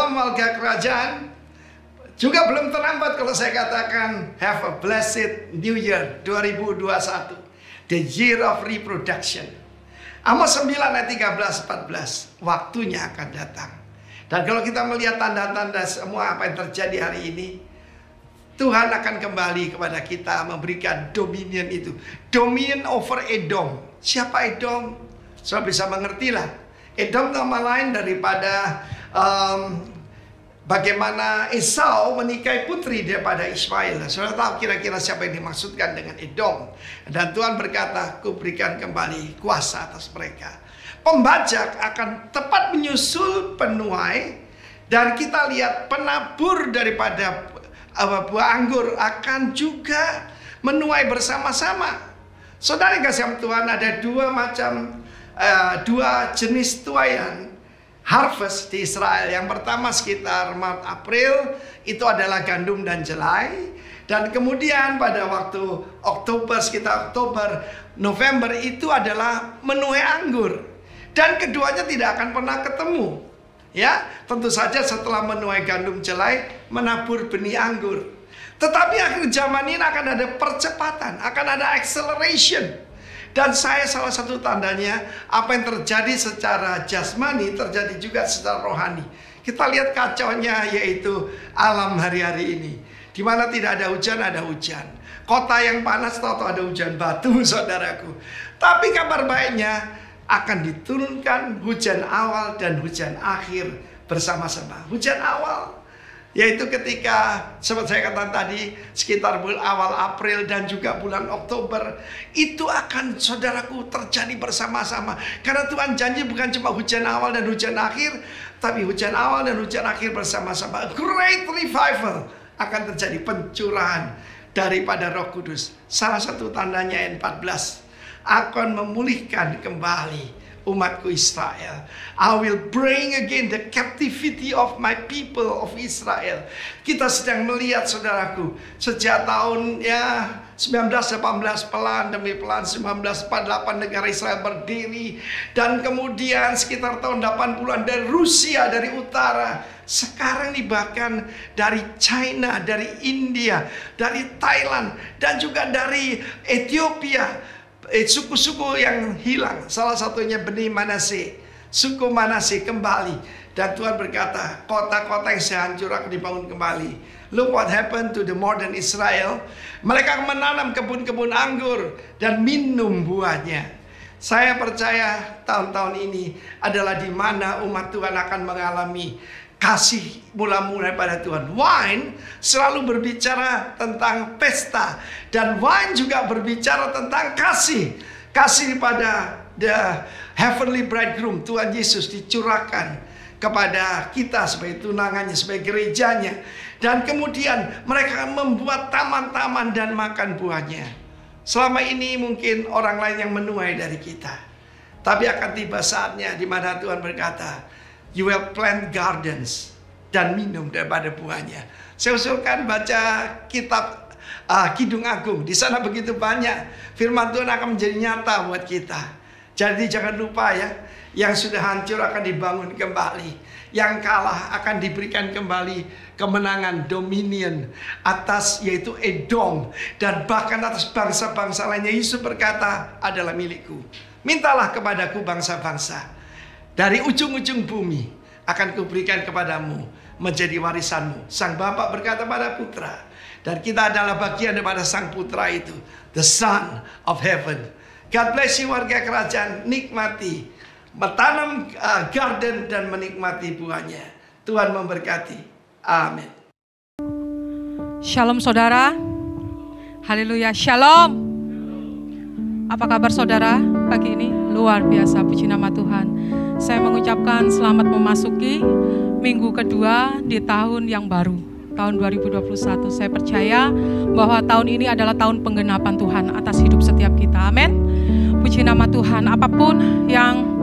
Shalom warga kerajaan. Juga belum terlambat kalau saya katakan have a blessed new year 2021. The year of reproduction. Amos 9 ayat 13-14. Waktunya akan datang. Dan kalau kita melihat tanda-tanda semua apa yang terjadi hari ini, Tuhan akan kembali kepada kita memberikan dominion itu. Dominion over Edom. Siapa Edom? Saudara bisa mengertilah. Edom nama lain daripada bagaimana Esau menikahi putri daripada Ismail. Saudara tahu kira-kira siapa yang dimaksudkan dengan Edom. Dan Tuhan berkata, ku berikan kembali kuasa atas mereka. Pembajak akan tepat menyusul penuai. Dan kita lihat penabur daripada buah anggur akan juga menuai bersama-sama. Saudara yang kasih Tuhan, ada dua jenis tuaian harvest di Israel. Yang pertama sekitar Maret April itu adalah gandum dan jelai. Dan kemudian pada waktu Oktober, sekitar Oktober November itu adalah menuai anggur. Dan keduanya tidak akan pernah ketemu. Ya, tentu saja setelah menuai gandum jelai menabur benih anggur. Tetapi akhir zaman ini akan ada percepatan, akan ada acceleration. Dan saya salah satu tandanya apa yang terjadi secara jasmani terjadi juga secara rohani. Kita lihat kacaunya yaitu alam hari-hari ini. Di mana tidak ada hujan, ada hujan. Kota yang panas, tahu-tahu ada hujan batu, saudaraku. Tapi kabar baiknya akan diturunkan hujan awal dan hujan akhir bersama-sama. Hujan awal yaitu ketika seperti saya katakan tadi sekitar bulan awal April dan juga bulan Oktober itu akan saudaraku terjadi bersama-sama. Karena Tuhan janji bukan cuma hujan awal dan hujan akhir, tapi hujan awal dan hujan akhir bersama-sama. Great revival akan terjadi, pencurahan daripada Roh Kudus. Salah satu tandanya ayat 14 akan memulihkan kembali umatku Israel. I will bring again the captivity of my people of Israel. Kita sedang melihat saudaraku, sejak tahun 1918 pelan demi pelan 1948 negara Israel berdiri. Dan kemudian sekitar tahun 80-an dari Rusia, dari utara. Sekarang nih bahkan dari China, dari India, dari Thailand, dan juga dari Ethiopia. Suku-suku yang hilang, salah satunya Bani Manase, suku Manase kembali. Dan Tuhan berkata, kota-kota yang sehancur akan dibangun kembali. Look what happened to the modern Israel. Mereka menanam kebun-kebun anggur dan minum buahnya. Saya percaya tahun-tahun ini adalah di mana umat Tuhan akan mengalami kasih mula-mula pada Tuhan. Wine selalu berbicara tentang pesta. Dan wine juga berbicara tentang kasih. Kasih pada the heavenly bridegroom. Tuhan Yesus dicurahkan kepada kita sebagai tunangannya, sebagai gerejanya. Dan kemudian mereka membuat taman-taman dan makan buahnya. Selama ini mungkin orang lain yang menuai dari kita. Tapi akan tiba saatnya di mana Tuhan berkata, you will plant gardens dan minum daripada buahnya. Saya usulkan baca kitab Kidung Agung. Di sana begitu banyak firman Tuhan akan menjadi nyata buat kita. Jadi jangan lupa ya, yang sudah hancur akan dibangun kembali. Yang kalah akan diberikan kembali kemenangan, dominion atas yaitu Edom. Dan bahkan atas bangsa-bangsa lainnya. Yesus berkata adalah milikku. Mintalah kepadaku bangsa-bangsa. Dari ujung-ujung bumi akan kuberikan kepadamu menjadi warisanmu. Sang Bapa berkata pada putra. Dan kita adalah bagian daripada sang putra itu. The Son of Heaven. God bless you warga kerajaan. Nikmati. Mentanam garden dan menikmati buahnya. Tuhan memberkati. Amin. Shalom saudara. Haleluya. Shalom. Apa kabar saudara pagi ini? Luar biasa, puji nama Tuhan. Saya mengucapkan selamat memasuki minggu kedua di tahun yang baru, tahun 2021. Saya percaya bahwa tahun ini adalah tahun penggenapan Tuhan atas hidup setiap kita. Amin. Puji nama Tuhan. Apapun yang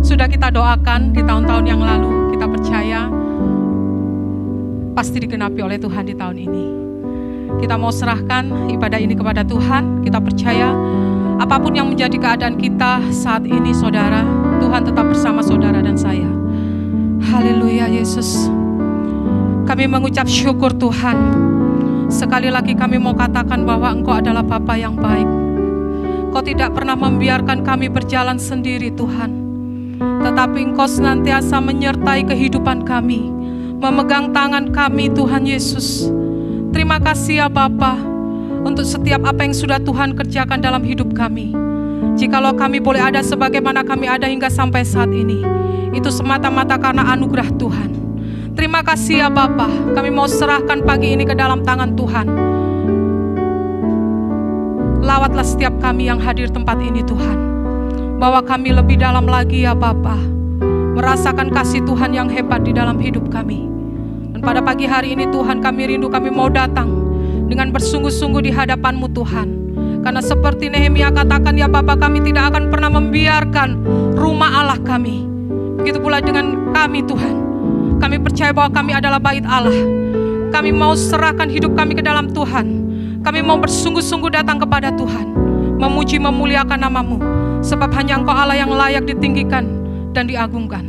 sudah kita doakan di tahun-tahun yang lalu, kita percaya pasti digenapi oleh Tuhan di tahun ini. Kita mau serahkan ibadah ini kepada Tuhan. Kita percaya apapun yang menjadi keadaan kita saat ini saudara, Tuhan tetap bersama saudara dan saya. Haleluya Yesus. Kami mengucap syukur Tuhan. Sekali lagi kami mau katakan bahwa Engkau adalah Bapa yang baik. Kau tidak pernah membiarkan kami berjalan sendiri Tuhan, tetapi Engkau senantiasa menyertai kehidupan kami, memegang tangan kami Tuhan Yesus. Terima kasih ya Bapa untuk setiap apa yang sudah Tuhan kerjakan dalam hidup kami. Jikalau kami boleh ada sebagaimana kami ada hingga sampai saat ini, itu semata-mata karena anugerah Tuhan. Terima kasih ya Bapa, kami mau serahkan pagi ini ke dalam tangan Tuhan. Lawatlah setiap kami yang hadir tempat ini Tuhan. Bawa kami lebih dalam lagi ya Bapa, merasakan kasih Tuhan yang hebat di dalam hidup kami. Dan pada pagi hari ini Tuhan, kami rindu, kami mau datang dengan bersungguh-sungguh di hadapan-Mu Tuhan. Karena seperti Nehemia katakan ya Bapa, kami tidak akan pernah membiarkan rumah Allah kami. Begitu pula dengan kami Tuhan. Kami percaya bahwa kami adalah bait Allah. Kami mau serahkan hidup kami ke dalam Tuhan. Kami mau bersungguh-sungguh datang kepada Tuhan, memuji memuliakan nama-Mu, sebab hanya Engkau Allah yang layak ditinggikan dan diagungkan.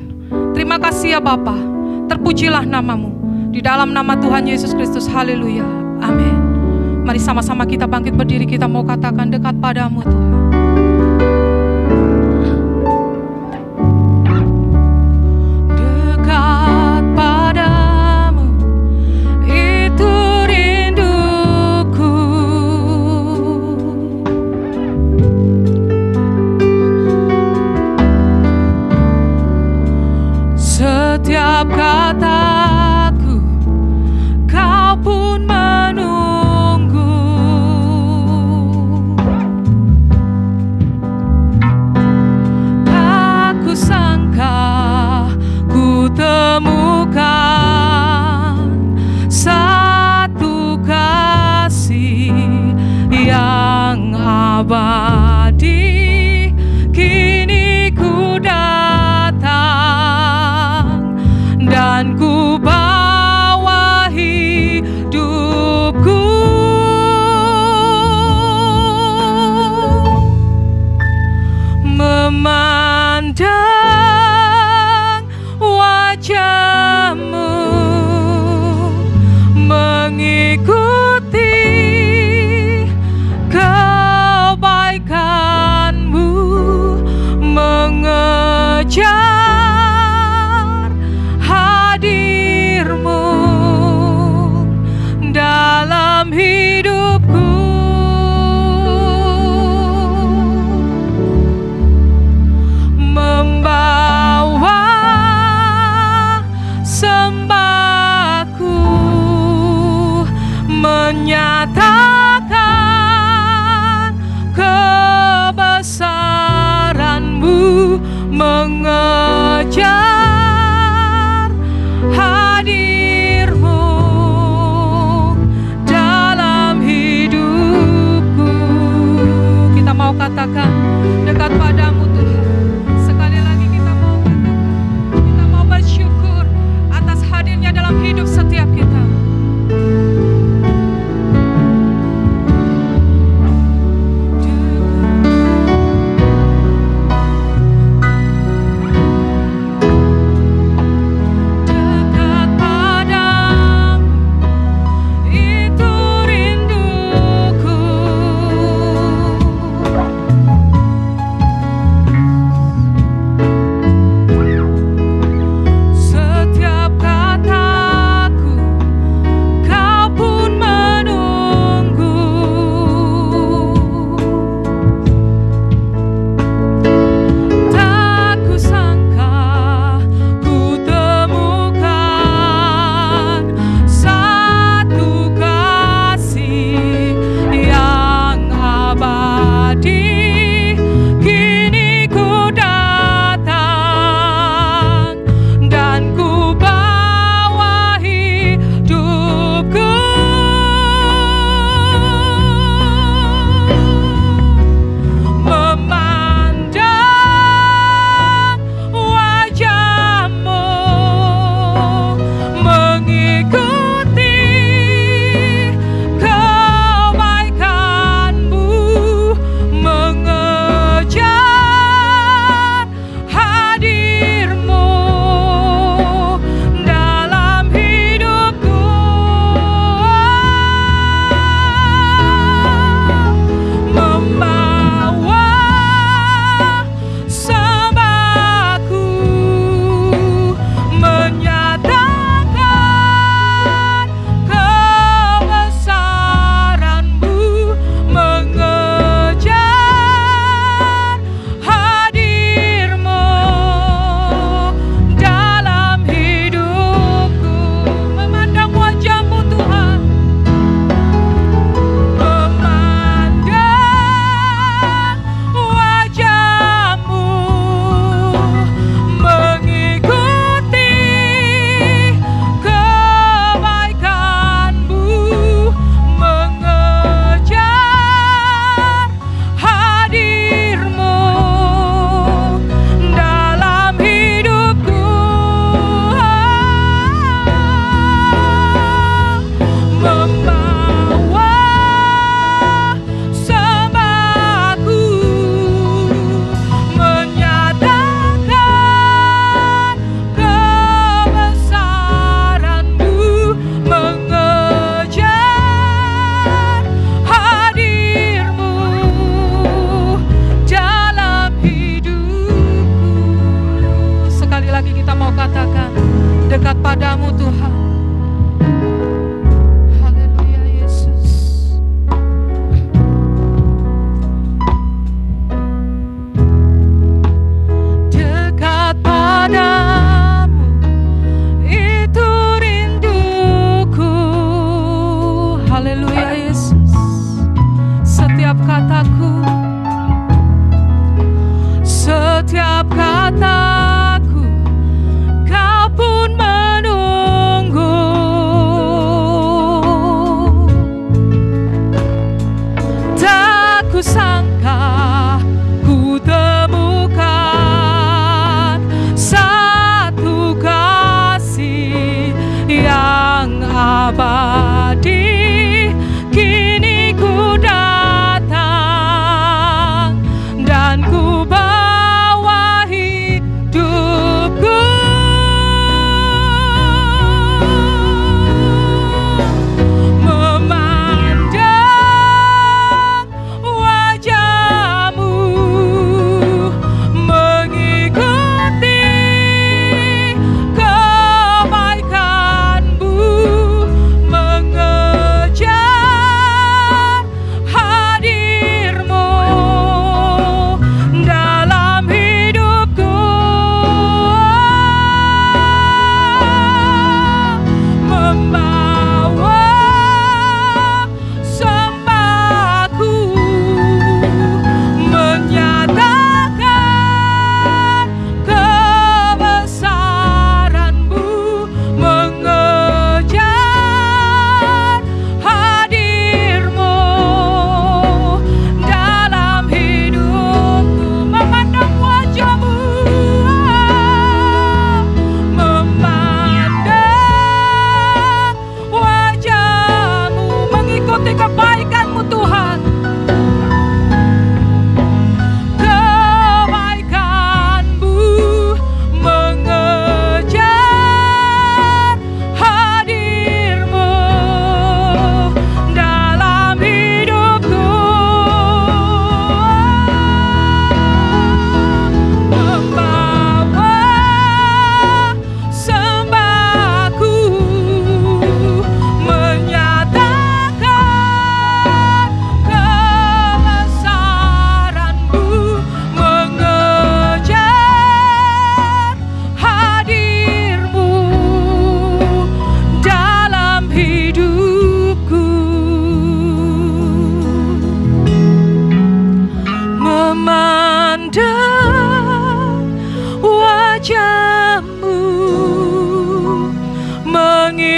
Terima kasih ya Bapa, terpujilah nama-Mu di dalam nama Tuhan Yesus Kristus. Haleluya, amin. Mari sama-sama kita bangkit berdiri, kita mau katakan dekat padamu Tuhan. Setiap kataku, Kau pun menunggu. Tak kusangka ku temukan satu kasih yang abadi. Kini ku datang dan ku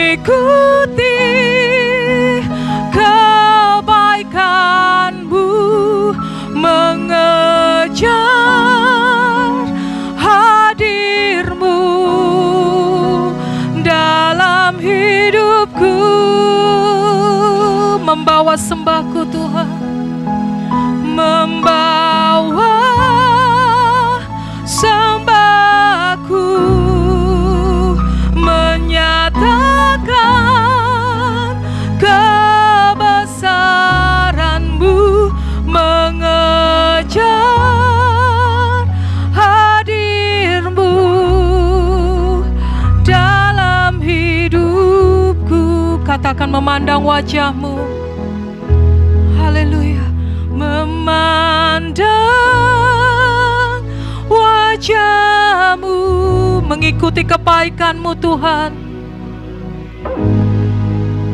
mengikuti kebaikan-Mu, mengejar hadir-Mu dalam hidupku, membawa sembahku Tuhan, membawa sembahku, menyatakan kebesaran-Mu, mengejar hadir-Mu dalam hidupku. Katakan memandang wajah-Mu. Haleluya. Memandang wajah-Mu, mengikuti kebaikan-Mu Tuhan.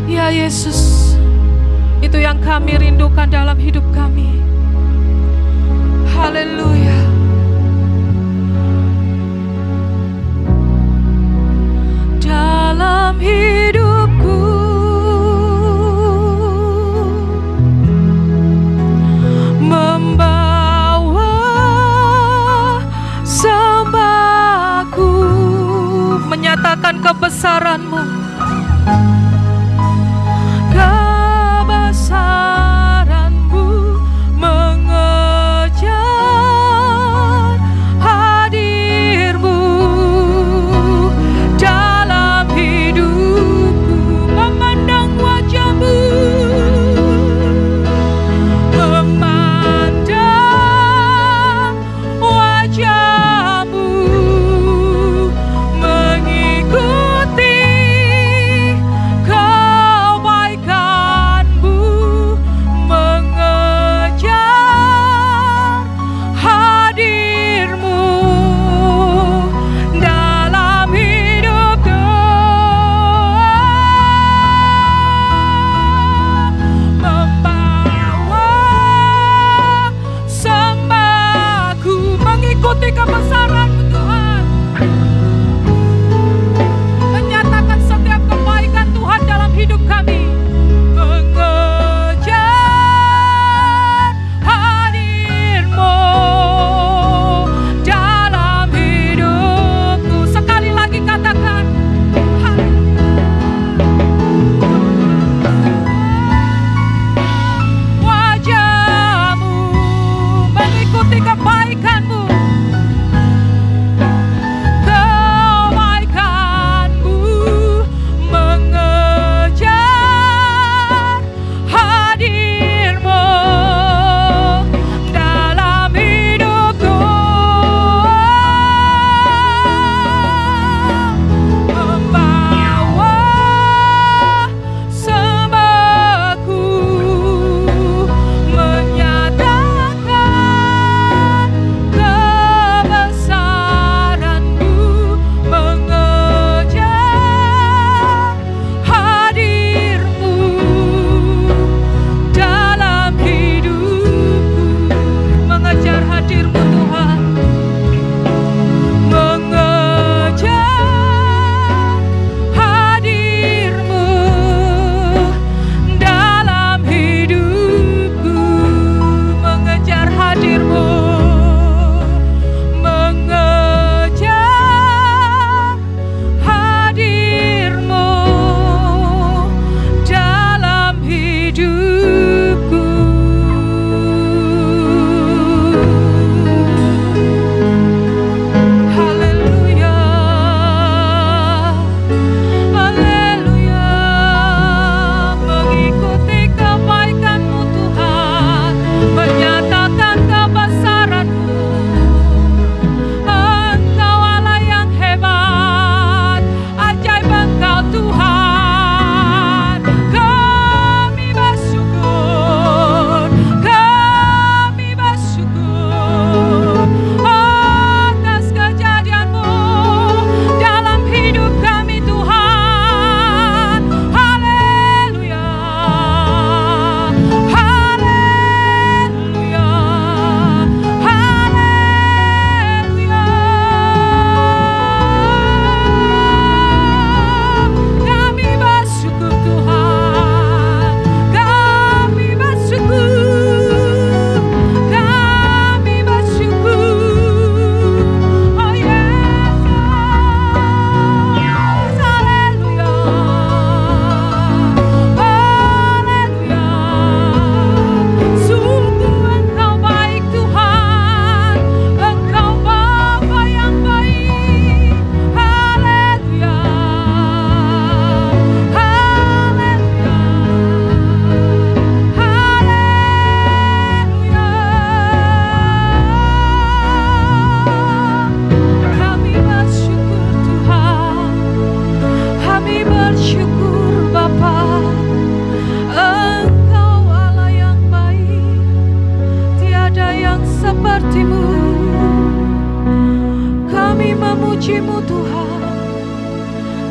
Ya Yesus, itu yang kami rindukan dalam hidup kami. Haleluya. Dalam hidupku membawa sembahku, menyatakan kebesaran-Mu, kebesaran-Mu, mengejar hadir-Mu dalam hidupku, memandang wajah-Mu, memandang wajah-Mu, mengikuti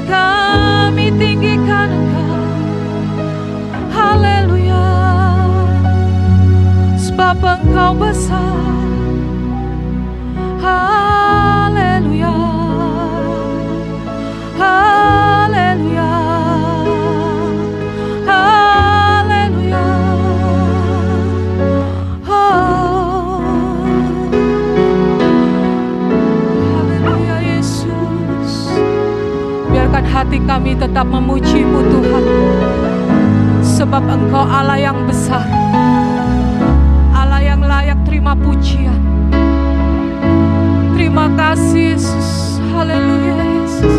kami tinggikan Engkau. Haleluya, sebab Engkau besar. Haleluya, haleluya, haleluya. Haleluya Yesus. Biarkan hati kami tetap memuji-Mu Tuhan, sebab Engkau Allah yang besar, Allah yang layak terima pujian. Terima kasih Yesus. Haleluya Yesus.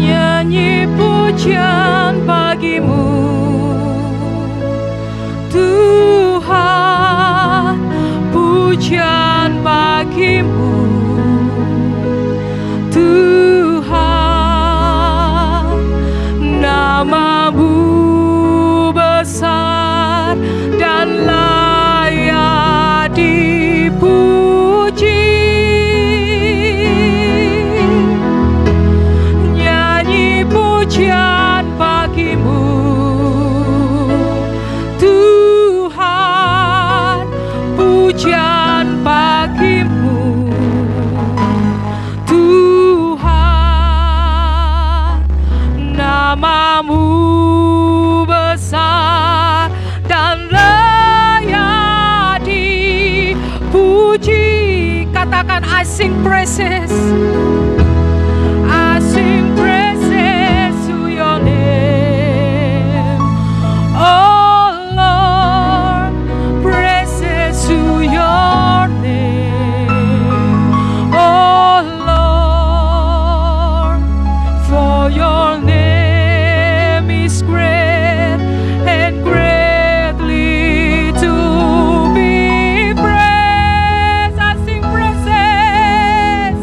Nyanyi pujian bagimu Tuhan, pujian bagimu Tuhan, nama-Mu besar dan layak dipuji. Nyanyi pujian bagimu Tuhan, pujian bagimu Tuhan, nama-Mu besar dan layak dipuji. Katakan, I sing praises, I sing praises to your name, oh Lord, praises to your name, oh Lord, for your name is great and greatly to be praised. I sing praises,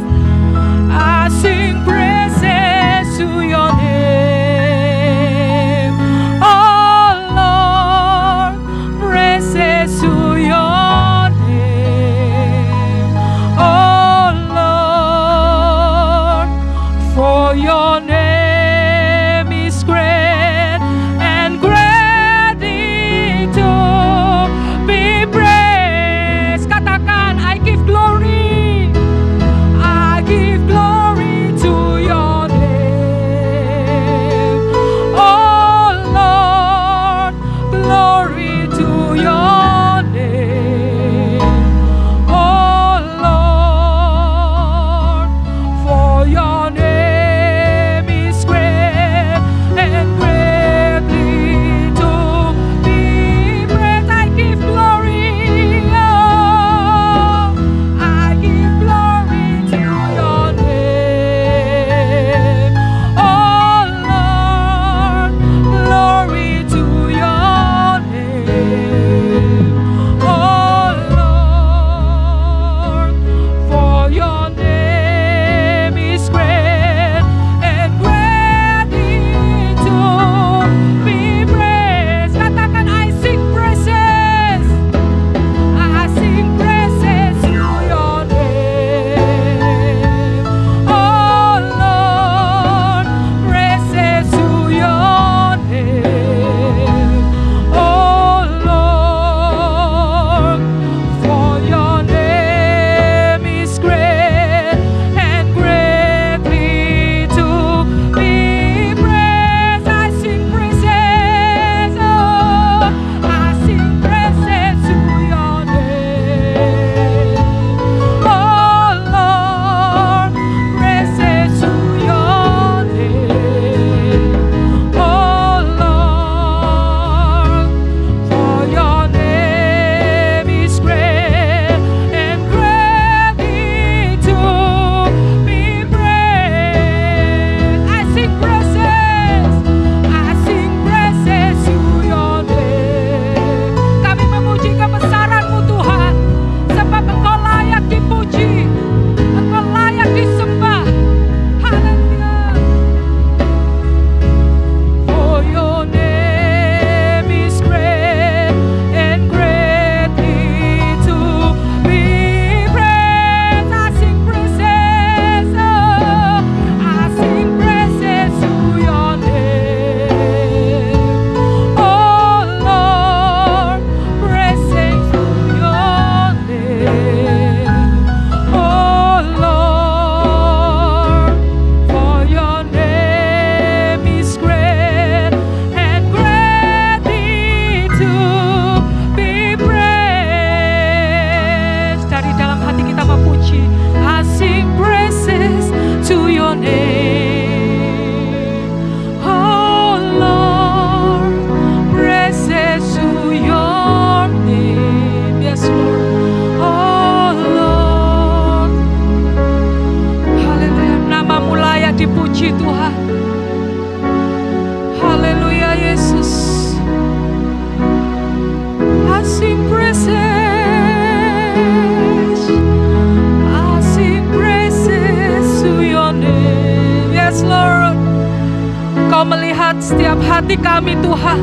hati kami Tuhan.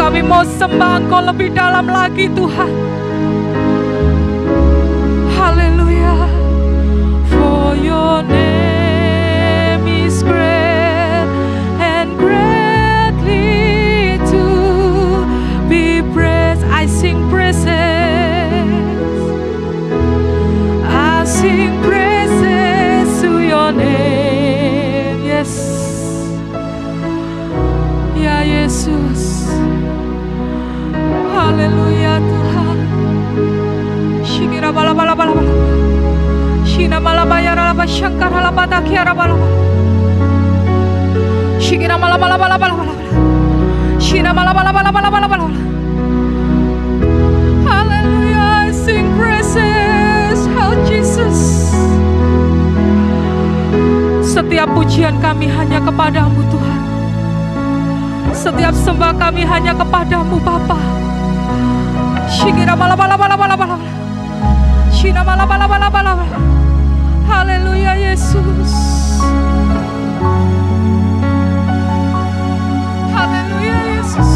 Kami mau sembah Engkau lebih dalam lagi Tuhan. Haleluya. For your name is great and greatly to be praised. I sing praises. I sing praises to your name. Yes. Ya Yesus. Haleluya Tuhan. Shikira bala bala bala bala. Shina mala bayara la bashankara la batakiara bala bala. Shikira mala bala bala bala bala. Shina mala bala bala bala bala bala. Hallelujah, I sing praises, oh Jesus. Setiap pujian kami hanya kepadamu Tuhan. Setiap sembah kami hanya kepadamu Bapa. Shikira bala bala bala bala bala. Shina bala bala bala bala. Haleluya Yesus. Haleluya Yesus.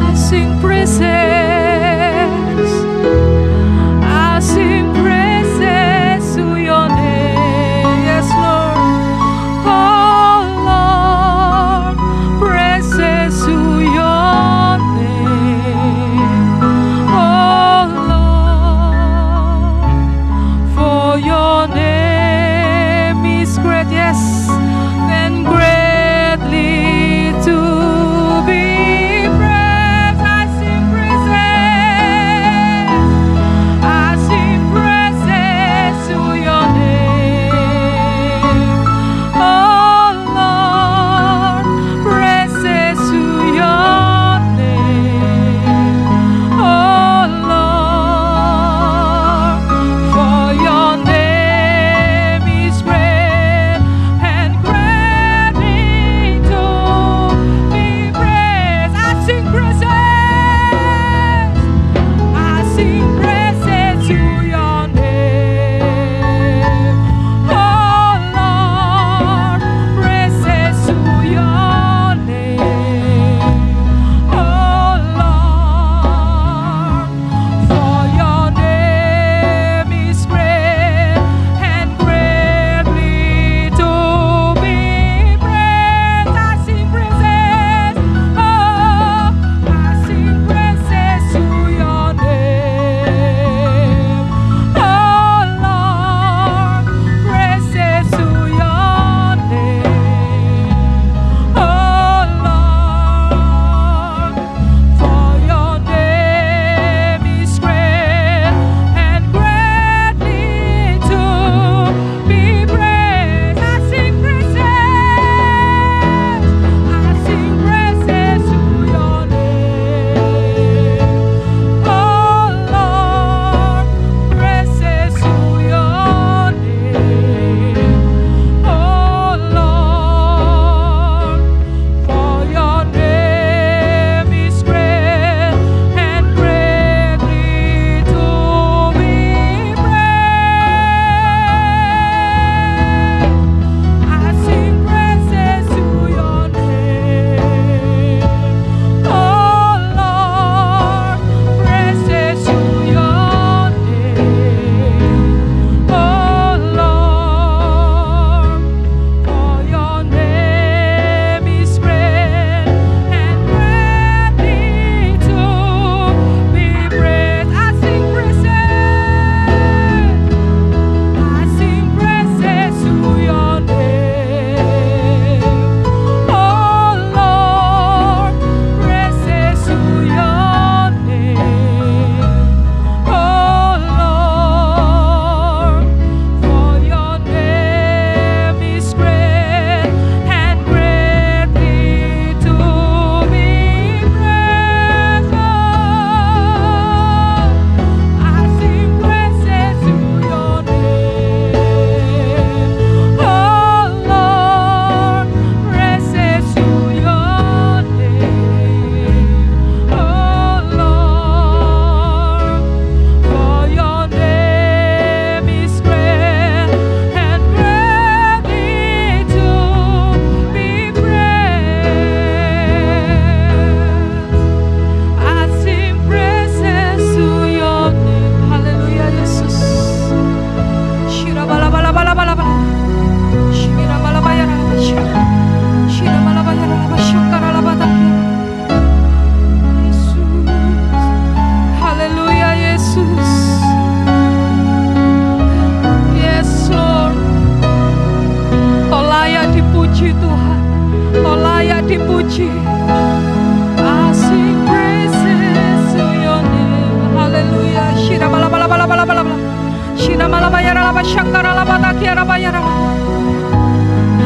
I sing praises. I sing praises to your name. Yes Lord. Oh Lord, praises to your name. Oh Lord,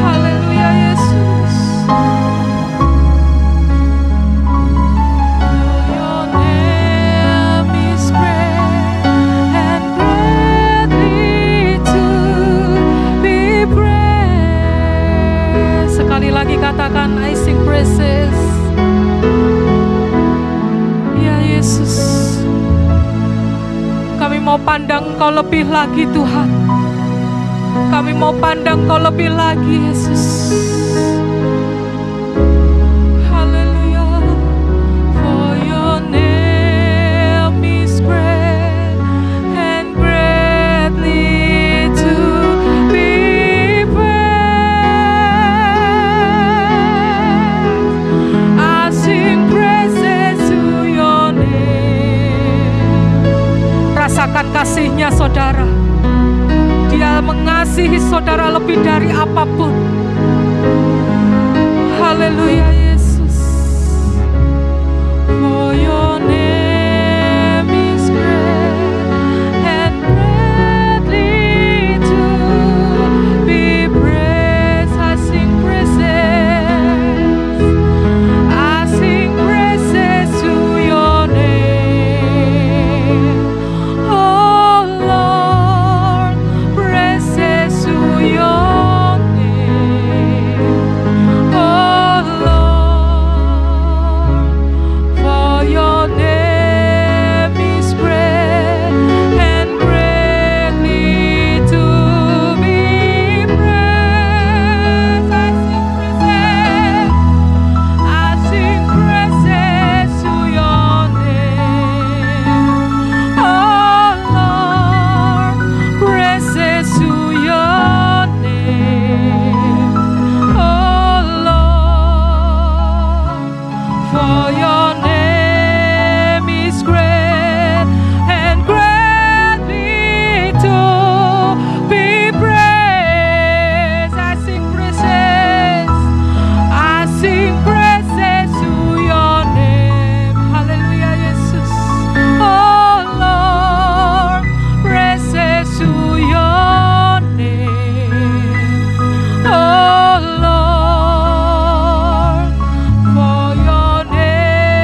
Haleluya Yesus. Your name is great and greatly to be praised. Sekali lagi katakan, I sing praises. Ya Yesus, kami mau pandang Engkau lebih lagi Tuhan. Kami mau pandang Engkau lebih lagi Yesus. Haleluya. For your name is great and greatly to be praised. I sing praises to your name. Rasakan kasih-Nya saudara. Dia mengasihi saudara lebih dari apapun. Haleluya Yesus. For your name is great and greatly to be praised. I sing praises. I sing praises to your name. Oh Lord, praises to your name. Oh Lord, for your name is great and greatly to be praised. I sing praises to your name. Oh Lord, praises to your name. Oh Lord, for your name is great and greatly to be praised. I sing praises. I sing praises to your name. Hallelujah, Jesus. Oh Lord, praises to your name. Oh Lord, for your name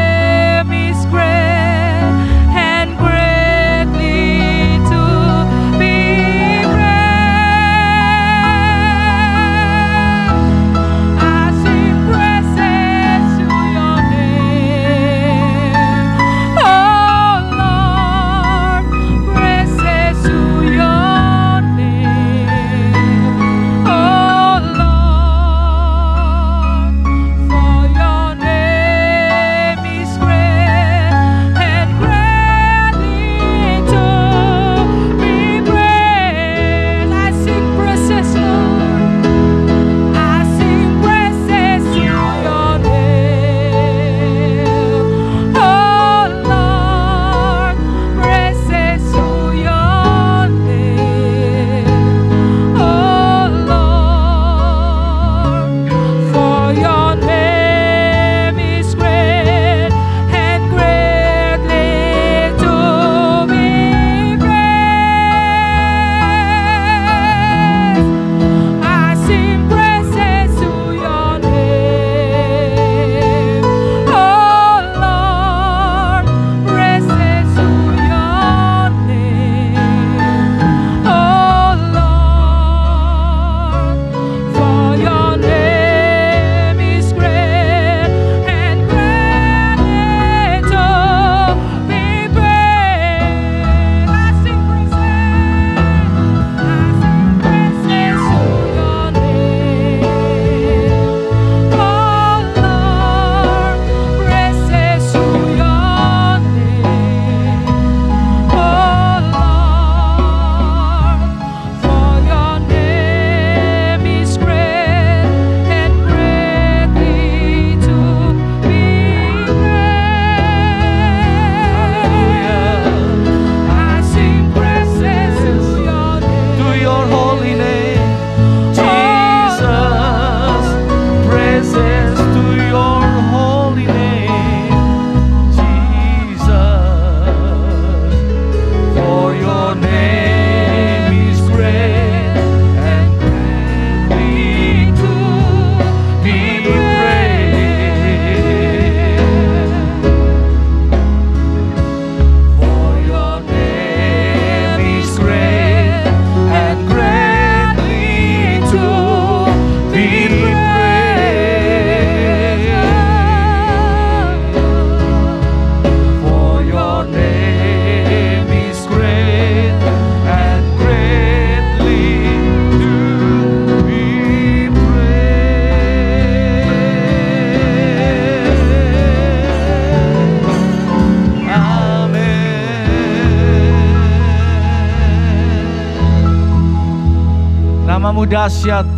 Namamu dahsyat,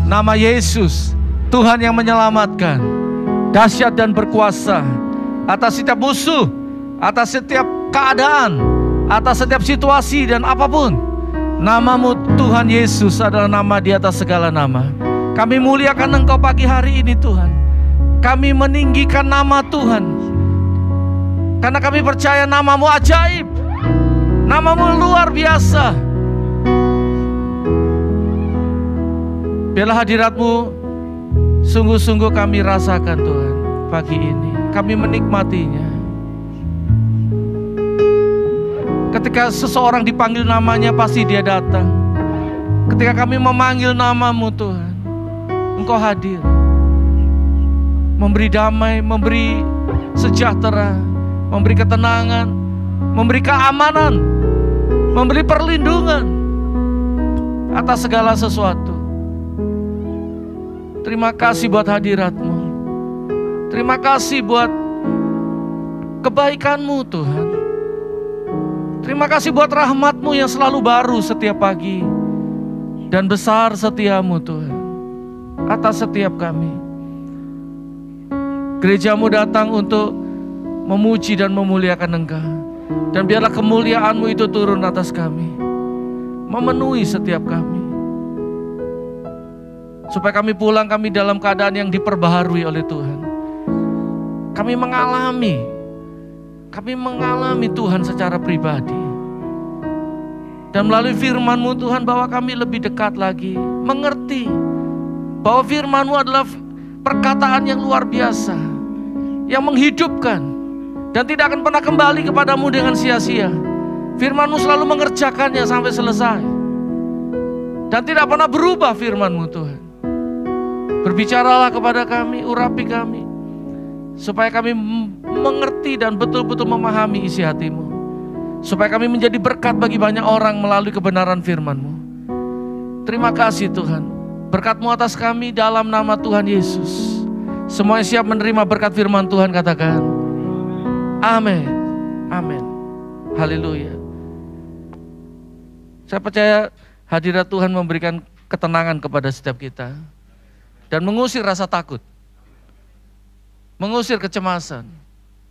nama Yesus, Tuhan yang menyelamatkan, dahsyat dan berkuasa atas setiap musuh, atas setiap keadaan, atas setiap situasi dan apapun. Namamu Tuhan Yesus adalah nama di atas segala nama. Kami muliakan Engkau pagi hari ini Tuhan. Kami meninggikan nama Tuhan, karena kami percaya namamu ajaib, namamu luar biasa. Biarlah hadiratmu sungguh-sungguh kami rasakan Tuhan pagi ini. Kami menikmatinya. Ketika seseorang dipanggil namanya, pasti dia datang. Ketika kami memanggil namamu Tuhan, Engkau hadir, memberi damai, memberi sejahtera, memberi ketenangan, memberi keamanan, memberi perlindungan atas segala sesuatu. Terima kasih buat hadirat-Mu. Terima kasih buat kebaikan-Mu Tuhan. Terima kasih buat rahmat-Mu yang selalu baru setiap pagi. Dan besar setia-Mu Tuhan atas setiap kami. Gereja-Mu datang untuk memuji dan memuliakan Engkau. Dan biarlah kemuliaan-Mu itu turun atas kami, memenuhi setiap kami. Supaya kami pulang, kami dalam keadaan yang diperbaharui oleh Tuhan. Kami mengalami Tuhan secara pribadi. Dan melalui firman-Mu Tuhan, bahwa kami lebih dekat lagi, mengerti bahwa firman-Mu adalah perkataan yang luar biasa, yang menghidupkan, dan tidak akan pernah kembali kepadamu dengan sia-sia. Firman-Mu selalu mengerjakannya sampai selesai, dan tidak pernah berubah firman-Mu Tuhan. Berbicaralah kepada kami, urapi kami, supaya kami mengerti dan betul-betul memahami isi hati-Mu, supaya kami menjadi berkat bagi banyak orang melalui kebenaran firman-Mu. Terima kasih Tuhan, berkat-Mu atas kami dalam nama Tuhan Yesus. Semua yang siap menerima berkat firman Tuhan katakan amin. Amin. Haleluya. Saya percaya hadirat Tuhan memberikan ketenangan kepada setiap kita dan mengusir rasa takut, mengusir kecemasan.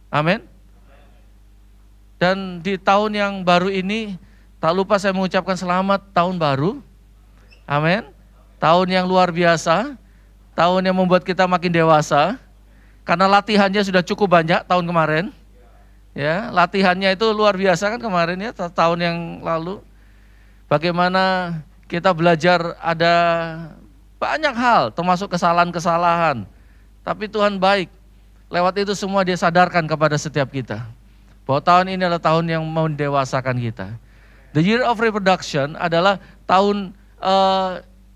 Amin. Dan di tahun yang baru ini, tak lupa saya mengucapkan selamat tahun baru. Amin. Tahun yang luar biasa, tahun yang membuat kita makin dewasa, karena latihannya sudah cukup banyak tahun kemarin. Ya, latihannya itu luar biasa kan kemarin ya, tahun yang lalu. Bagaimana kita belajar ada banyak hal, termasuk kesalahan-kesalahan. Tapi Tuhan baik, lewat itu semua Dia sadarkan kepada setiap kita, bahwa tahun ini adalah tahun yang mendewasakan kita. The year of reproduction adalah tahun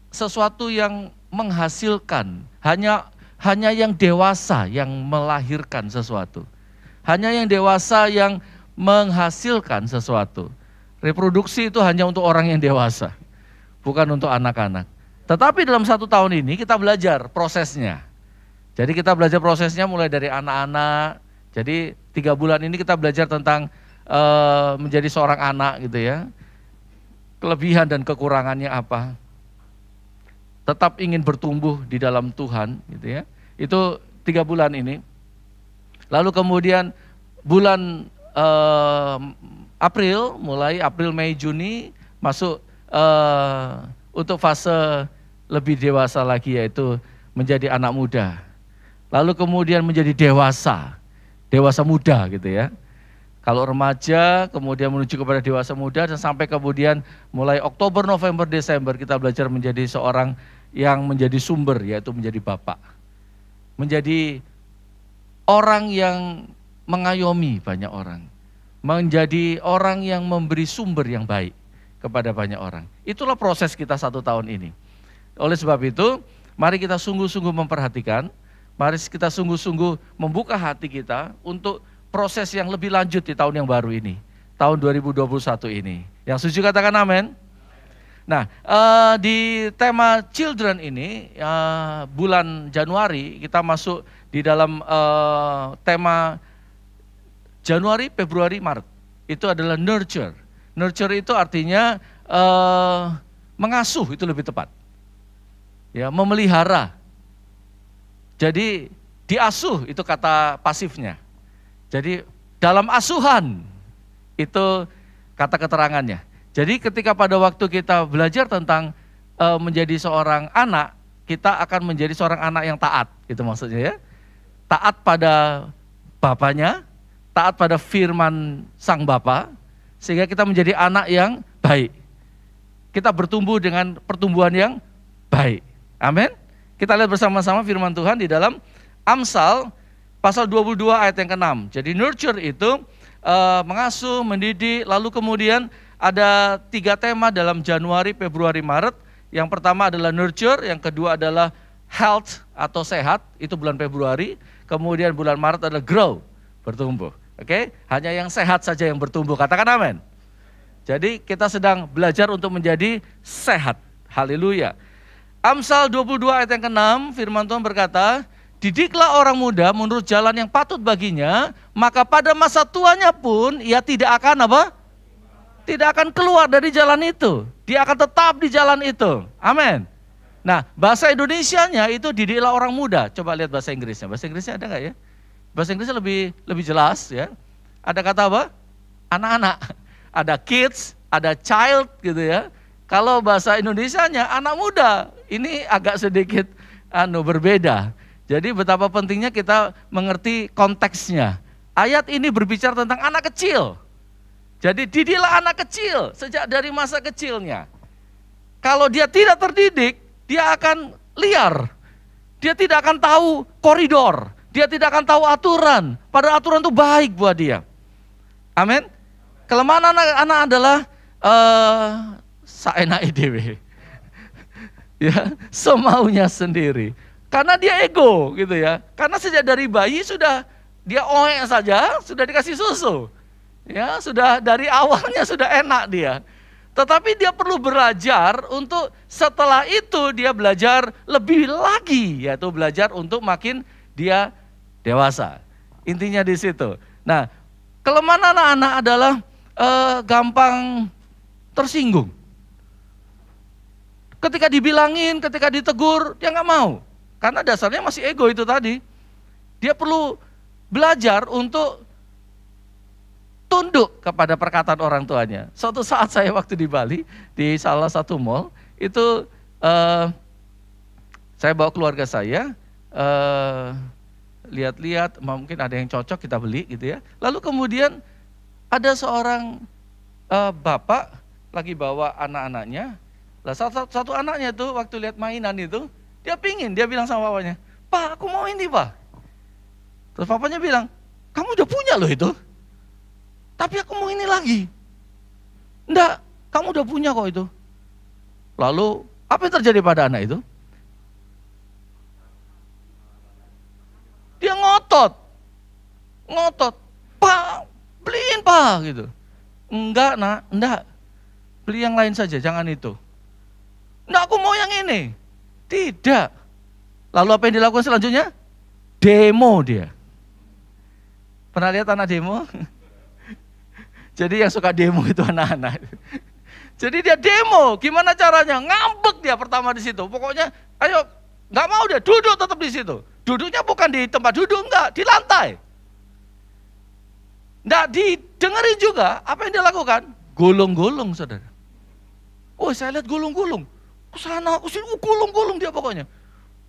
sesuatu yang menghasilkan. Hanya yang dewasa yang melahirkan sesuatu. Hanya yang dewasa yang menghasilkan sesuatu. Reproduksi itu hanya untuk orang yang dewasa, bukan untuk anak-anak. Tetapi dalam 1 tahun ini kita belajar prosesnya. Jadi kita belajar prosesnya mulai dari anak-anak. Jadi 3 bulan ini kita belajar tentang menjadi seorang anak gitu ya. Kelebihan dan kekurangannya apa. Tetap ingin bertumbuh di dalam Tuhan gitu ya. Itu 3 bulan ini. Lalu kemudian bulan April, mulai April, Mei, Juni masuk untuk fase lebih dewasa lagi, yaitu menjadi anak muda. Lalu kemudian menjadi dewasa muda gitu ya. Kalau remaja, kemudian menuju kepada dewasa muda, dan sampai kemudian mulai Oktober, November, Desember kita belajar menjadi seorang yang menjadi sumber, yaitu menjadi bapak. Menjadi orang yang mengayomi banyak orang. Menjadi orang yang memberi sumber yang baik kepada banyak orang. Itulah proses kita 1 tahun ini. Oleh sebab itu, mari kita sungguh-sungguh memperhatikan, mari kita sungguh-sungguh membuka hati kita untuk proses yang lebih lanjut di tahun yang baru ini, tahun 2021 ini. Yang setuju katakan amin. Nah, di tema children ini, bulan Januari kita masuk di dalam tema Januari, Februari, Maret. Itu adalah nurture. Nurture itu artinya mengasuh, itu lebih tepat. ya, memelihara. Jadi diasuh itu kata pasifnya. Jadi dalam asuhan itu kata keterangannya. Jadi ketika pada waktu kita belajar tentang menjadi seorang anak, kita akan menjadi seorang anak yang taat, gitu maksudnya ya. Taat pada bapaknya, taat pada firman sang bapa, sehingga kita menjadi anak yang baik. Kita bertumbuh dengan pertumbuhan yang baik. Amin. Kita lihat bersama-sama firman Tuhan di dalam Amsal pasal 22 ayat yang ke-6. Jadi nurture itu mengasuh, mendidik, lalu kemudian ada 3 tema dalam Januari, Februari, Maret. Yang pertama adalah nurture, yang kedua adalah health atau sehat, itu bulan Februari. Kemudian bulan Maret adalah grow, bertumbuh. Oke, hanya yang sehat saja yang bertumbuh, katakan amin. Jadi kita sedang belajar untuk menjadi sehat, haleluya. Amsal 22 ayat yang ke-6, firman Tuhan berkata, didiklah orang muda menurut jalan yang patut baginya, maka pada masa tuanya pun ia tidak akan apa? Tidak akan keluar dari jalan itu. Dia akan tetap di jalan itu. Amin. Nah, bahasa Indonesianya itu didiklah orang muda. Coba lihat bahasa Inggrisnya. Bahasa Inggrisnya ada nggak ya? Bahasa Inggrisnya lebih jelas ya. Ada kata apa? Anak-anak. Ada kids, ada child gitu ya. Kalau bahasa Indonesianya anak muda, ini agak sedikit berbeda. Jadi betapa pentingnya kita mengerti konteksnya. Ayat ini berbicara tentang anak kecil. Jadi didiklah anak kecil sejak dari masa kecilnya. Kalau dia tidak terdidik, dia akan liar. Dia tidak akan tahu koridor. Dia tidak akan tahu aturan. Padahal aturan itu baik buat dia. Amin. Kelemahan anak-anak adalah saenake dhewe. Ya, semaunya sendiri. Karena dia ego gitu ya. Karena sejak dari bayi sudah dia oek saja, sudah dikasih susu. Ya, sudah dari awalnya sudah enak dia. Tetapi dia perlu belajar untuk setelah itu dia belajar lebih lagi, yaitu belajar untuk makin dia dewasa. Intinya di situ. Nah, kelemahan anak-anak adalah gampang tersinggung. Ketika dibilangin, ketika ditegur, dia nggak mau. Karena dasarnya masih ego itu tadi. Dia perlu belajar untuk tunduk kepada perkataan orang tuanya. Suatu saat saya waktu di Bali, di salah satu mall, itu saya bawa keluarga saya, lihat-lihat, mungkin ada yang cocok kita beli gitu ya. Lalu kemudian ada seorang bapak lagi bawa anak-anaknya. Lah satu anaknya tuh waktu lihat mainan itu, dia bilang sama papanya, "Pak, aku mau ini, Pak." Terus papanya bilang, "Kamu udah punya loh itu. Tapi aku mau ini lagi." "Enggak, kamu udah punya kok itu." Lalu apa yang terjadi pada anak itu? Dia ngotot, "Pak, beliin Pak," gitu. "Enggak nak, enggak, beli yang lain saja, jangan itu." "Enggak, aku mau yang ini." Tidak. Lalu apa yang dilakukan selanjutnya? Demo dia. Pernah lihat anak demo? Jadi yang suka demo itu anak-anak. Jadi dia demo, gimana caranya? Ngambek dia pertama di situ. Pokoknya, ayo, nggak mau dia duduk tetap di situ. Duduknya bukan di tempat duduk, enggak, di lantai. Nggak didengerin juga apa yang dia lakukan. Gulung-gulung, saudara. Oh, saya lihat gulung-gulung. Kesana, kesini, gulung-gulung dia pokoknya.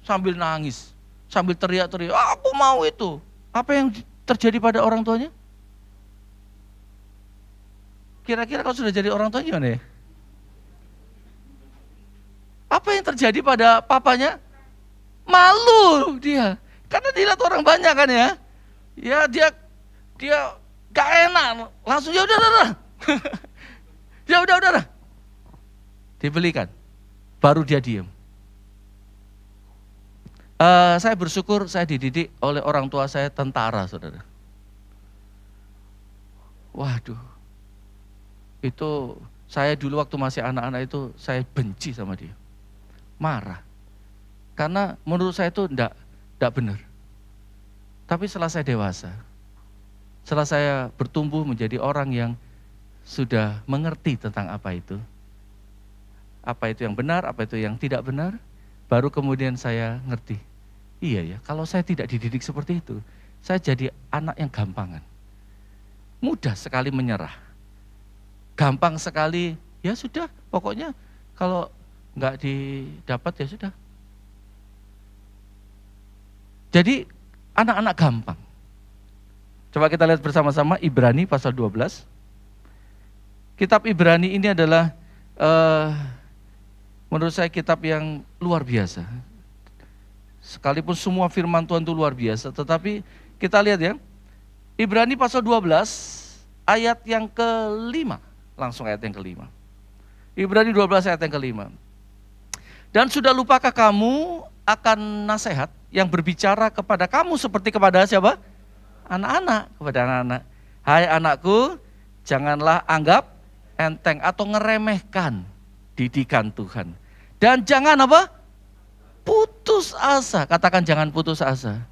Sambil nangis, sambil teriak-teriak, "Aku mau itu." Apa yang terjadi pada orang tuanya? Kira-kira kalau sudah jadi orang tua gimana ya? Apa yang terjadi pada papanya? Malu dia. Karena dilihat orang banyak kan ya. Ya dia gak enak. Langsung ya udah. Ya udah. Dibelikan. Baru dia diam. Saya bersyukur saya dididik oleh orang tua saya tentara, saudara. Waduh. Itu saya dulu waktu masih anak-anak itu saya benci sama dia. Marah. Karena menurut saya itu enggak benar. Tapi setelah saya dewasa, setelah saya bertumbuh menjadi orang yang sudah mengerti tentang apa itu yang benar, apa itu yang tidak benar, baru kemudian saya ngerti. Iya ya, kalau saya tidak dididik seperti itu, saya jadi anak yang gampangan. Mudah sekali menyerah. Gampang sekali, ya sudah, pokoknya kalau nggak didapat ya sudah. Jadi anak-anak gampang. Coba kita lihat bersama-sama Ibrani pasal 12. Kitab Ibrani ini adalah menurut saya kitab yang luar biasa. Sekalipun semua firman Tuhan itu luar biasa, tetapi kita lihat ya, Ibrani pasal 12 ayat yang ke-5, langsung ayat yang ke-5. Ibrani 12 ayat yang ke-5. Dan sudah lupakah kamu akan nasihat yang berbicara kepada kamu seperti kepada siapa? Anak-anak, kepada anak-anak. Hai anakku, janganlah anggap enteng atau ngeremehkan didikan Tuhan. Dan jangan apa? Putus asa. Katakan jangan putus asa.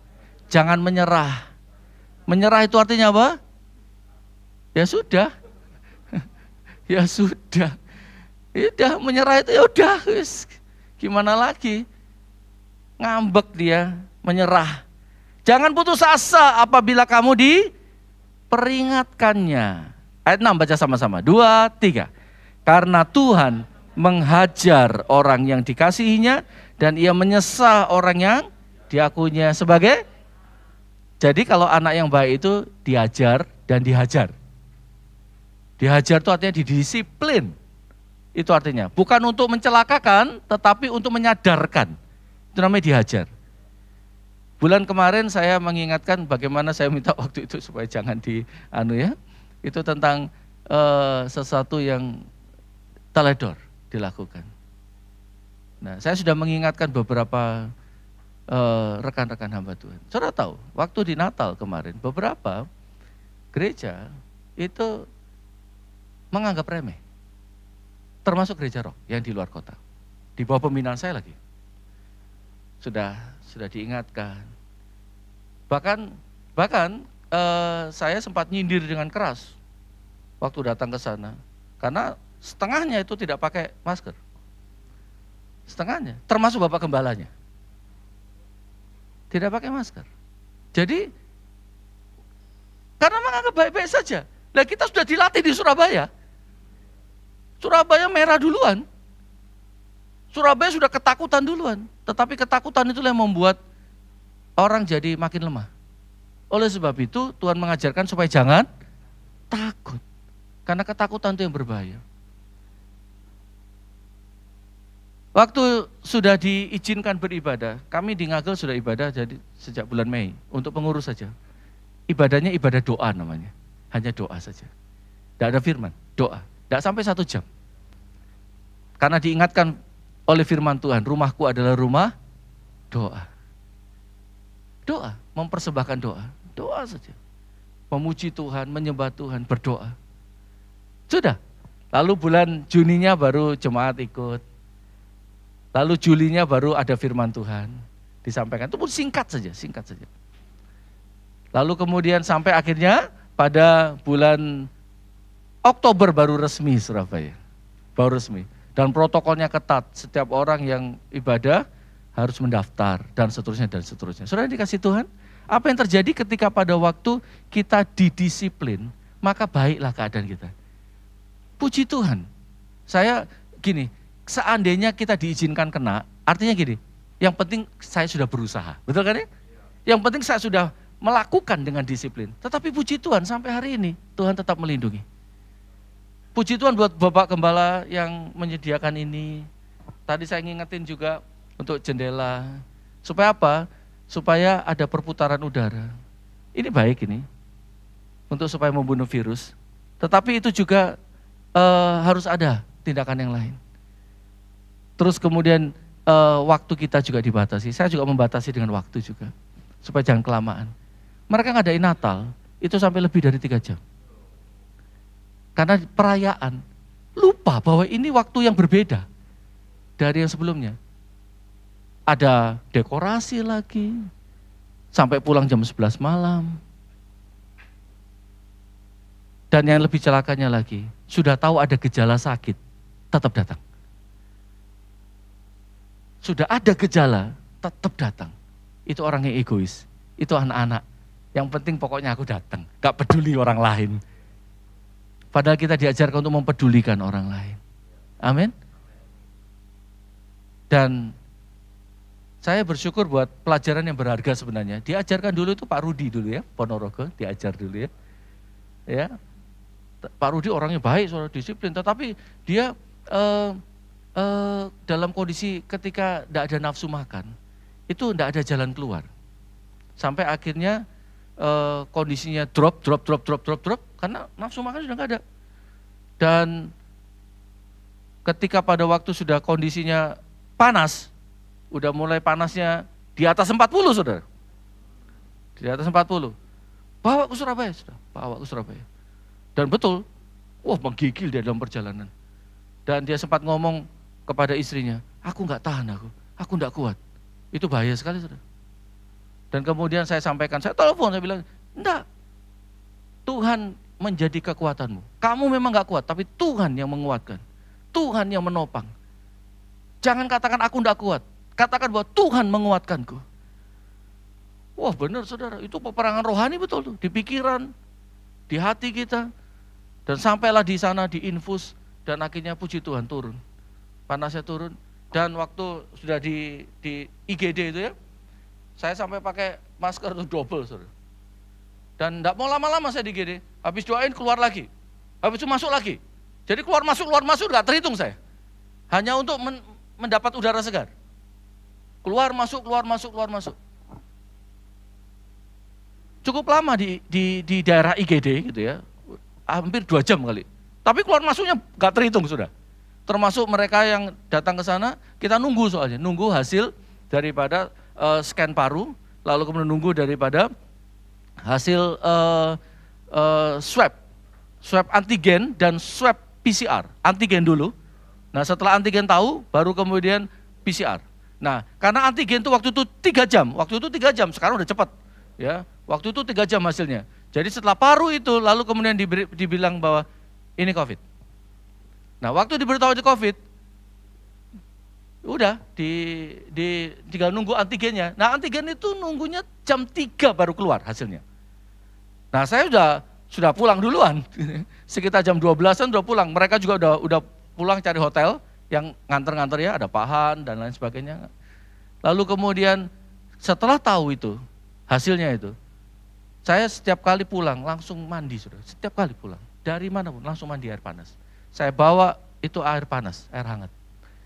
Jangan menyerah. Menyerah itu artinya apa? Ya sudah. Ya sudah. Udah menyerah itu ya udah. Gimana lagi? Ngambek dia, menyerah. Jangan putus asa apabila kamu diperingatkannya. Ayat 6 baca sama-sama. 2, 3. Karena Tuhan menghajar orang yang dikasihinya dan ia menyesal orang yang diakuinya sebagai. Jadi kalau anak yang baik itu diajar dan dihajar. Dihajar itu artinya didisiplin. Itu artinya bukan untuk mencelakakan tetapi untuk menyadarkan. Itu namanya dihajar. Bulan kemarin saya mengingatkan bagaimana saya minta waktu itu supaya jangan itu tentang sesuatu yang teledor dilakukan. Nah, saya sudah mengingatkan beberapa rekan-rekan hamba Tuhan. Saudara tahu, waktu di Natal kemarin, beberapa gereja itu menganggap remeh. Termasuk gereja roh yang di luar kota. Di bawah pembinaan saya lagi. Sudah diingatkan. Bahkan saya sempat nyindir dengan keras waktu datang ke sana. Karena setengahnya itu tidak pakai masker. Setengahnya, termasuk Bapak Gembalanya. Tidak pakai masker. Jadi, karena menganggap baik-baik saja. Nah kita sudah dilatih di Surabaya. Surabaya merah duluan. Surabaya sudah ketakutan duluan. Tetapi ketakutan itulah yang membuat orang jadi makin lemah. Oleh sebab itu Tuhan mengajarkan supaya jangan takut. Karena ketakutan itu yang berbahaya. Waktu sudah diizinkan beribadah, kami di Ngagel sudah ibadah jadi sejak bulan Mei, untuk pengurus saja. Ibadahnya ibadah doa namanya, hanya doa saja. Tidak ada firman, doa, tidak sampai 1 jam. Karena diingatkan oleh firman Tuhan, rumahku adalah rumah doa. Doa, mempersembahkan doa, doa saja. Memuji Tuhan, menyembah Tuhan, berdoa. Sudah, lalu bulan Juninya baru jemaat ikut. Lalu Julinya baru ada firman Tuhan disampaikan. Itu pun singkat saja. Lalu kemudian sampai akhirnya pada bulan Oktober baru resmi Surabaya. Baru resmi. Dan protokolnya ketat. Setiap orang yang ibadah harus mendaftar dan seterusnya dan seterusnya. Saudara dikasih Tuhan, apa yang terjadi ketika pada waktu kita didisiplin, maka baiklah keadaan kita. Puji Tuhan. Saya gini, seandainya kita diizinkan kena, artinya gini, yang penting saya sudah berusaha, betul kan ya? Yang penting saya sudah melakukan dengan disiplin. Tetapi puji Tuhan sampai hari ini, Tuhan tetap melindungi. Puji Tuhan buat Bapak Gembala yang menyediakan ini. Tadi saya ngingetin juga untuk jendela. Supaya apa? Supaya ada perputaran udara. Ini baik ini, untuk supaya membunuh virus. Tetapi itu juga harus ada tindakan yang lain. Terus kemudian waktu kita juga dibatasi. Saya juga membatasi dengan waktu juga. Supaya jangan kelamaan. Mereka ngadain Natal, itu sampai lebih dari 3 jam. Karena perayaan, lupa bahwa ini waktu yang berbeda dari yang sebelumnya. Ada dekorasi lagi, sampai pulang jam 11 malam. Dan yang lebih celakanya lagi, sudah tahu ada gejala sakit, tetap datang. sudah ada gejala, tetap datang. Itu orang yang egois, itu anak-anak. Yang penting pokoknya aku datang, gak peduli orang lain. Padahal kita diajarkan untuk mempedulikan orang lain. Amin. Dan saya bersyukur buat pelajaran yang berharga sebenarnya. Diajarkan dulu itu Pak Rudi dulu ya, Ponorogo, diajar dulu ya. Ya, Pak Rudi orangnya baik, soal disiplin, tetapi dia dalam kondisi ketika tidak ada nafsu makan, itu tidak ada jalan keluar. Sampai akhirnya kondisinya drop, karena nafsu makan sudah nggak ada. Dan ketika pada waktu sudah kondisinya panas, udah mulai panasnya di atas 40 saudara. Di atas 40. Bawa ke Surabaya, sudah. Bawa ke Surabaya. Dan betul, wah menggigil dia dalam perjalanan. Dan dia sempat ngomong kepada istrinya, aku nggak tahan aku nggak kuat. Itu bahaya sekali saudara. Dan kemudian saya sampaikan, saya telepon, saya bilang, enggak. Tuhan menjadi kekuatanmu. Kamu memang nggak kuat, tapi Tuhan yang menguatkan. Tuhan yang menopang. Jangan katakan aku nggak kuat. Katakan bahwa Tuhan menguatkanku. Wah benar saudara, itu peperangan rohani betul tuh. Di pikiran, di hati kita. Dan sampailah di sana diinfus. Dan akhirnya puji Tuhan turun. Panasnya turun. Dan waktu sudah di IGD itu ya, saya sampai pakai masker itu double saudara. Dan enggak mau lama-lama saya di IGD. Habis doain keluar lagi. Habis itu masuk lagi. Jadi keluar masuk enggak terhitung saya. Hanya untuk mendapat udara segar. Keluar masuk. Cukup lama di daerah IGD gitu ya, hampir 2 jam kali. Tapi keluar masuknya nggak terhitung sudah. Termasuk mereka yang datang ke sana, kita nunggu soalnya, nunggu hasil daripada scan paru, lalu kemudian nunggu daripada hasil swab antigen dan swab PCR. Antigen dulu. Nah setelah antigen tahu, baru kemudian PCR. Nah karena antigen itu waktu itu 3 jam, sekarang udah cepat. Ya, waktu itu 3 jam hasilnya. Jadi setelah paru itu lalu kemudian dibilang bahwa ini COVID. Nah waktu diberitahu di COVID, udah tinggal nunggu antigennya. Nah antigen itu nunggunya jam 3 baru keluar hasilnya. Nah saya sudah pulang duluan, sekitar jam 12-an udah pulang. Mereka juga udah pulang cari hotel yang nganter-nganter ya, ada pahan dan lain sebagainya. Lalu kemudian setelah tahu itu, hasilnya itu, saya setiap kali pulang langsung mandi, saudara. Setiap kali pulang, dari mana pun langsung mandi air panas. Saya bawa itu air panas, air hangat,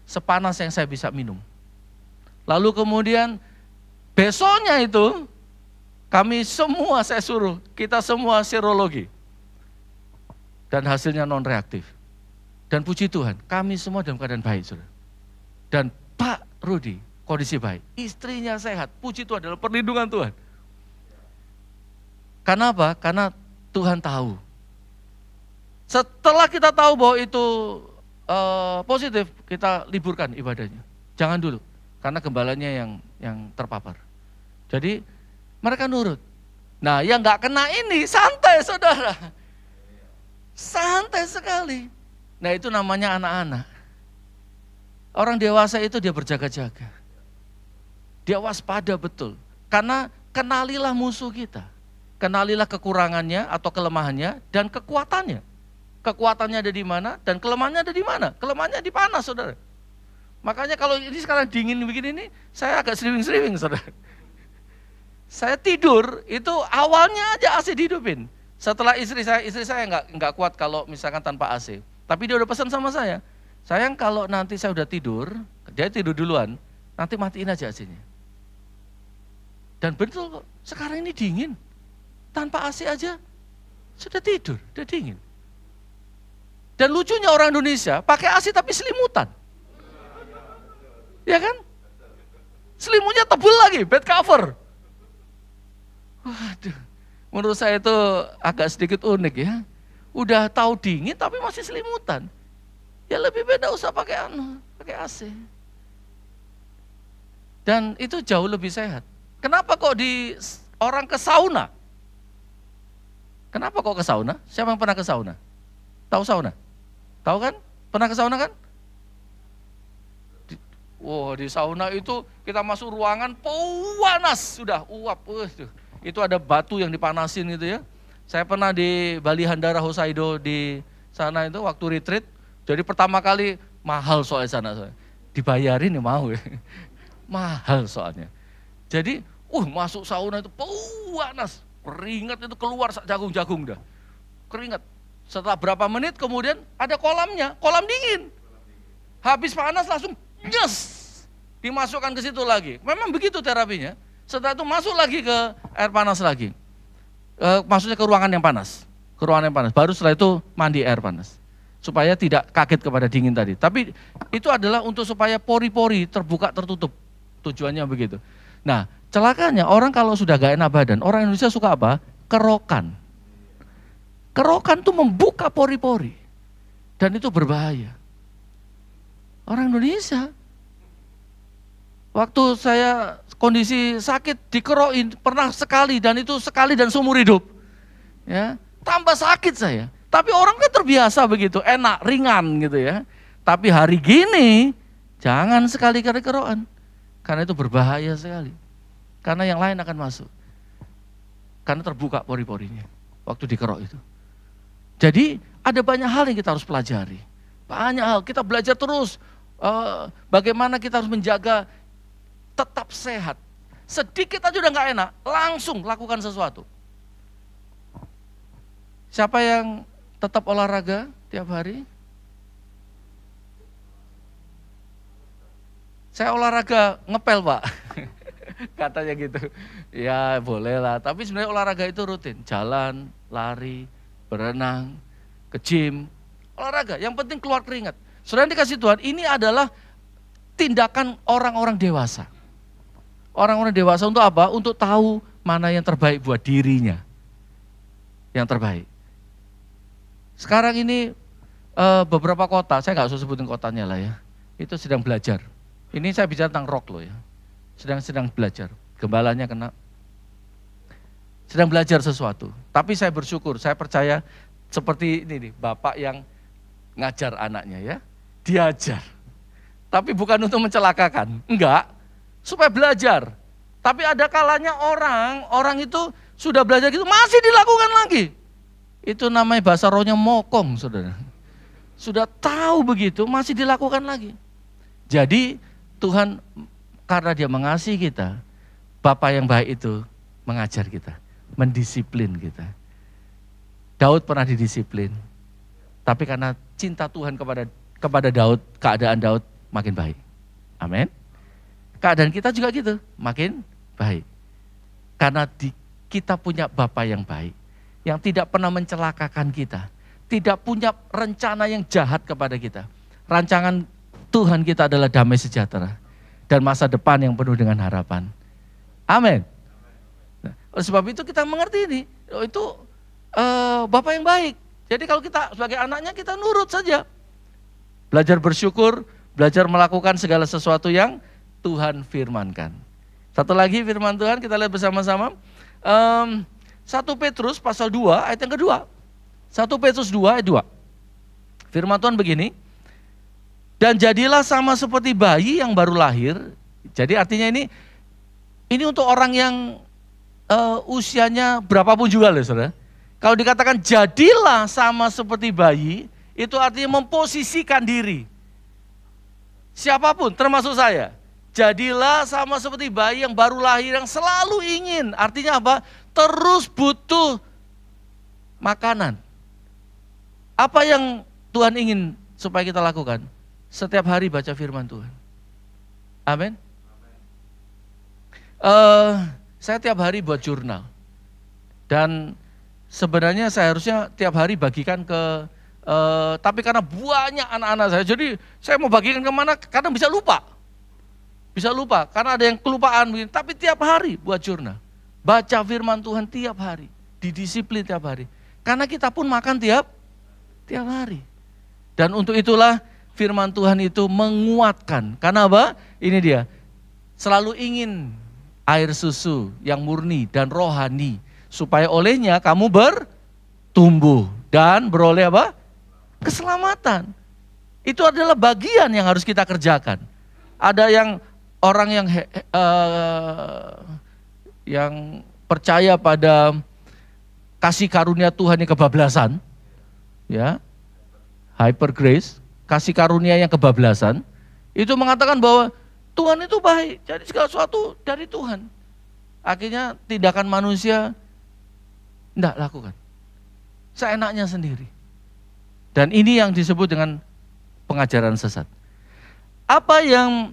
sepanas yang saya bisa minum. Lalu kemudian besoknya itu, kami semua saya suruh, kita semua serologi. Dan hasilnya non reaktif. Dan puji Tuhan, kami semua dalam keadaan baik, saudara. Dan Pak Rudi, kondisi baik. Istrinya sehat, puji Tuhan dalam perlindungan Tuhan. Karena apa? Karena Tuhan tahu. Setelah kita tahu bahwa itu positif, kita liburkan ibadahnya. Jangan dulu, karena gembalanya yang terpapar. Jadi mereka nurut. Nah yang nggak kena ini santai saudara. Santai sekali. Nah itu namanya anak-anak. Orang dewasa itu dia berjaga-jaga. Dia waspada betul. Karena kenalilah musuh kita. Kenalilah kekurangannya atau kelemahannya dan kekuatannya. Kekuatannya ada di mana dan kelemahannya ada di mana. Kelemahannya di panas saudara. Makanya kalau ini sekarang dingin begini ini, saya agak sriwing-sriwing saudara. Saya tidur itu awalnya aja AC dihidupin. Setelah istri saya nggak kuat kalau misalkan tanpa AC. Tapi dia udah pesan sama saya, sayang kalau nanti saya udah tidur, dia tidur duluan, nanti matiin aja AC-nya. Dan betul kok, sekarang ini dingin, tanpa AC aja sudah tidur, udah dingin. Dan lucunya orang Indonesia pakai AC tapi selimutan, ya kan? Selimutnya tebel lagi, bed cover. Waduh, menurut saya itu agak sedikit unik ya. Udah tahu dingin tapi masih selimutan. Ya lebih beda usah pakai AC. Dan itu jauh lebih sehat. Kenapa kok orang ke sauna? Kenapa kok ke sauna? Siapa yang pernah ke sauna? Tahu sauna? Tahu kan? Pernah ke sauna kan? Wah, di sauna itu kita masuk ruangan panas, sudah uap. Itu ada batu yang dipanasin gitu ya. Saya pernah di Bali Handara Hokkaido di sana itu waktu retreat. Jadi pertama kali mahal soalnya sana. Dibayarin ya mau ya. Mahal soalnya. Jadi masuk sauna itu panas. Keringat itu keluar jagung-jagung dah. Keringat. Setelah berapa menit kemudian ada kolamnya, kolam dingin. Habis panas langsung dimasukkan ke situ lagi. Memang begitu terapinya. Setelah itu masuk lagi ke air panas lagi. Maksudnya ke ruangan yang panas. Ke ruangan yang panas. Baru setelah itu mandi air panas. Supaya tidak kaget kepada dingin tadi. Tapi itu adalah untuk supaya pori-pori terbuka tertutup. Tujuannya begitu. Nah, celakanya orang kalau sudah gak enak badan, orang Indonesia suka apa? Kerokan. Kerokan itu membuka pori-pori. Dan itu berbahaya. Orang Indonesia, waktu saya kondisi sakit dikerokin pernah sekali dan itu sekali dan seumur hidup, ya tambah sakit saya. Tapi orang kan terbiasa begitu, enak, ringan gitu ya. Tapi hari gini jangan sekali-kali kerokan, karena itu berbahaya sekali. Karena yang lain akan masuk, karena terbuka pori-porinya waktu dikerok itu. Jadi ada banyak hal yang kita harus pelajari, banyak hal kita belajar terus. Bagaimana kita harus menjaga tetap sehat. Sedikit aja udah gak enak, langsung lakukan sesuatu. Siapa yang tetap olahraga tiap hari? Saya olahraga ngepel, Pak. Katanya gitu. Ya boleh lah, tapi sebenarnya olahraga itu rutin. Jalan, lari, berenang, ke gym, olahraga. Yang penting keluar keringat. Saudara dikasih Tuhan, ini adalah tindakan orang-orang dewasa. Orang-orang dewasa untuk apa? Untuk tahu mana yang terbaik buat dirinya. Yang terbaik. Sekarang ini beberapa kota, saya nggak usah sebutin kotanya lah ya. Itu sedang belajar. Ini saya bicara tentang rock loh ya. Sedang belajar. Gembalanya kena. Sedang belajar sesuatu. Tapi saya bersyukur, saya percaya seperti ini nih, bapak yang ngajar anaknya ya. Diajar, tapi bukan untuk mencelakakan, enggak, supaya belajar. Tapi ada kalanya orang itu sudah belajar gitu, masih dilakukan lagi. Itu namanya bahasa rohnya mokong, saudara. Sudah tahu begitu, masih dilakukan lagi. Jadi Tuhan karena Dia mengasihi kita, Bapa yang baik itu mengajar kita, mendisiplin kita. Daud pernah didisiplin, tapi karena cinta Tuhan kepada Daud, keadaan Daud makin baik. Amin. Keadaan kita juga gitu, makin baik. Karena kita punya Bapa yang baik, yang tidak pernah mencelakakan kita, tidak punya rencana yang jahat kepada kita. Rancangan Tuhan kita adalah damai sejahtera dan masa depan yang penuh dengan harapan. Amin. Nah, oleh sebab itu kita mengerti ini, itu Bapa yang baik. Jadi kalau kita sebagai anaknya kita nurut saja. Belajar bersyukur, belajar melakukan segala sesuatu yang Tuhan firmankan. Satu lagi firman Tuhan kita lihat bersama-sama. 1 Petrus pasal 2 ayat yang kedua. 1 Petrus 2 ayat 2. Firman Tuhan begini. Dan jadilah sama seperti bayi yang baru lahir. Jadi artinya ini untuk orang yang usianya berapapun juga loh saudara. Kalau dikatakan jadilah sama seperti bayi, itu artinya memposisikan diri. Siapapun, termasuk saya. Jadilah sama seperti bayi yang baru lahir, yang selalu ingin. Artinya apa? Terus butuh makanan. Apa yang Tuhan ingin supaya kita lakukan? Setiap hari baca firman Tuhan. Amin. Saya tiap hari buat jurnal. Dan sebenarnya saya harusnya tiap hari bagikan ke tapi karena banyak anak-anak saya, jadi saya mau bagikan kemana, kadang bisa lupa. Karena ada yang kelupaan begini. Tapi tiap hari buat jurnal. Baca firman Tuhan tiap hari. Didisiplin tiap hari. Karena kita pun makan tiap hari. Dan untuk itulah firman Tuhan itu menguatkan. Karena apa? Ini dia. Selalu ingin air susu yang murni dan rohani. Supaya olehnya kamu bertumbuh. Dan beroleh apa? Keselamatan. Itu adalah bagian yang harus kita kerjakan. Ada yang orang yang percaya pada kasih karunia Tuhan yang kebablasan, ya, hyper grace, kasih karunia yang kebablasan, itu mengatakan bahwa Tuhan itu baik, jadi segala sesuatu dari Tuhan. Akhirnya tindakan manusia tidak lakukan, seenaknya sendiri. Dan ini yang disebut dengan pengajaran sesat. Apa yang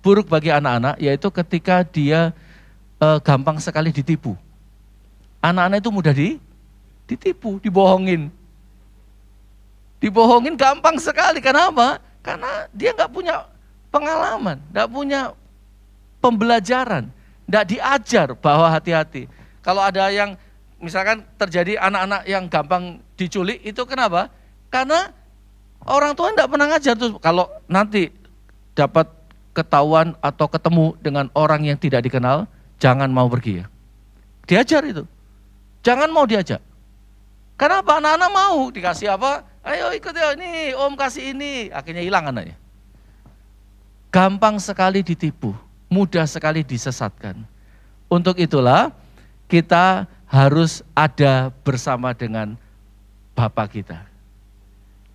buruk bagi anak-anak, yaitu ketika dia gampang sekali ditipu. Anak-anak itu mudah ditipu, dibohongin. Dibohongin gampang sekali, kenapa? Karena dia nggak punya pengalaman, nggak punya pembelajaran, nggak diajar bahwa hati-hati. Kalau ada yang misalkan terjadi anak-anak yang gampang diculik, itu kenapa? Karena orang tua enggak pernah ngajar. Terus kalau nanti dapat ketahuan atau ketemu dengan orang yang tidak dikenal, jangan mau pergi ya. Diajar itu. Jangan mau diajak. Kenapa? Anak-anak mau dikasih apa? Ayo ikut ya, ini om kasih ini. Akhirnya hilang anaknya. Gampang sekali ditipu, mudah sekali disesatkan. Untuk itulah kita harus ada bersama dengan Bapa kita.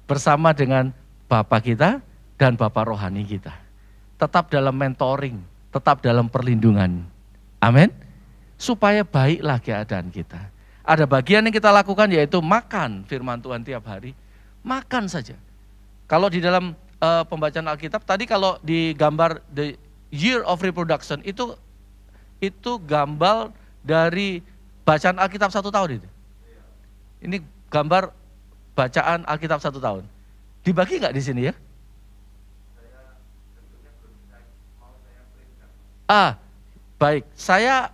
Bersama dengan Bapa kita dan Bapa rohani kita. Tetap dalam mentoring, tetap dalam perlindungan. Amin. Supaya baiklah keadaan kita. Ada bagian yang kita lakukan yaitu makan firman Tuhan tiap hari. Makan saja. Kalau di dalam pembacaan Alkitab, tadi kalau di gambar the year of reproduction, itu gambar dari bacaan Alkitab 1 tahun itu. Ini gambar bacaan Alkitab 1 tahun. Dibagi nggak di sini ya? Baik. Saya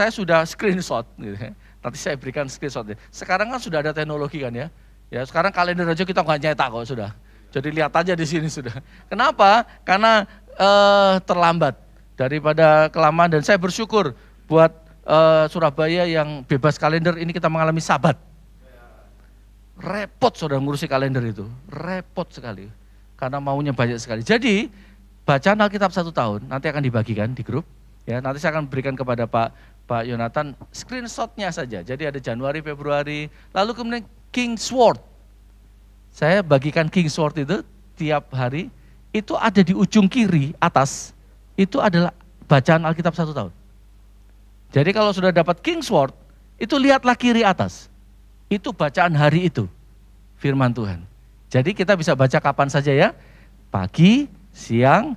sudah screenshot. Gitu. Nanti saya berikan screenshot. Sekarang kan sudah ada teknologi kan ya. Ya sekarang kalender aja kita nggak nyetak kok sudah. Jadi lihat aja di sini sudah. Kenapa? Karena terlambat daripada kelamaan, dan saya bersyukur buat Surabaya yang bebas kalender ini kita mengalami sabat. Repot saudara ngurusi kalender itu, repot sekali. Karena maunya banyak sekali. Jadi bacaan Alkitab 1 tahun nanti akan dibagikan di grup. Ya, nanti saya akan berikan kepada Pak Yonatan screenshotnya saja. Jadi ada Januari, Februari, lalu kemudian King Sword. Saya bagikan King Sword itu tiap hari, itu ada di ujung kiri atas, itu adalah bacaan Alkitab 1 tahun. Jadi kalau sudah dapat King Sword, itu lihatlah kiri atas. Itu bacaan hari itu, firman Tuhan. Jadi kita bisa baca kapan saja ya, pagi, siang,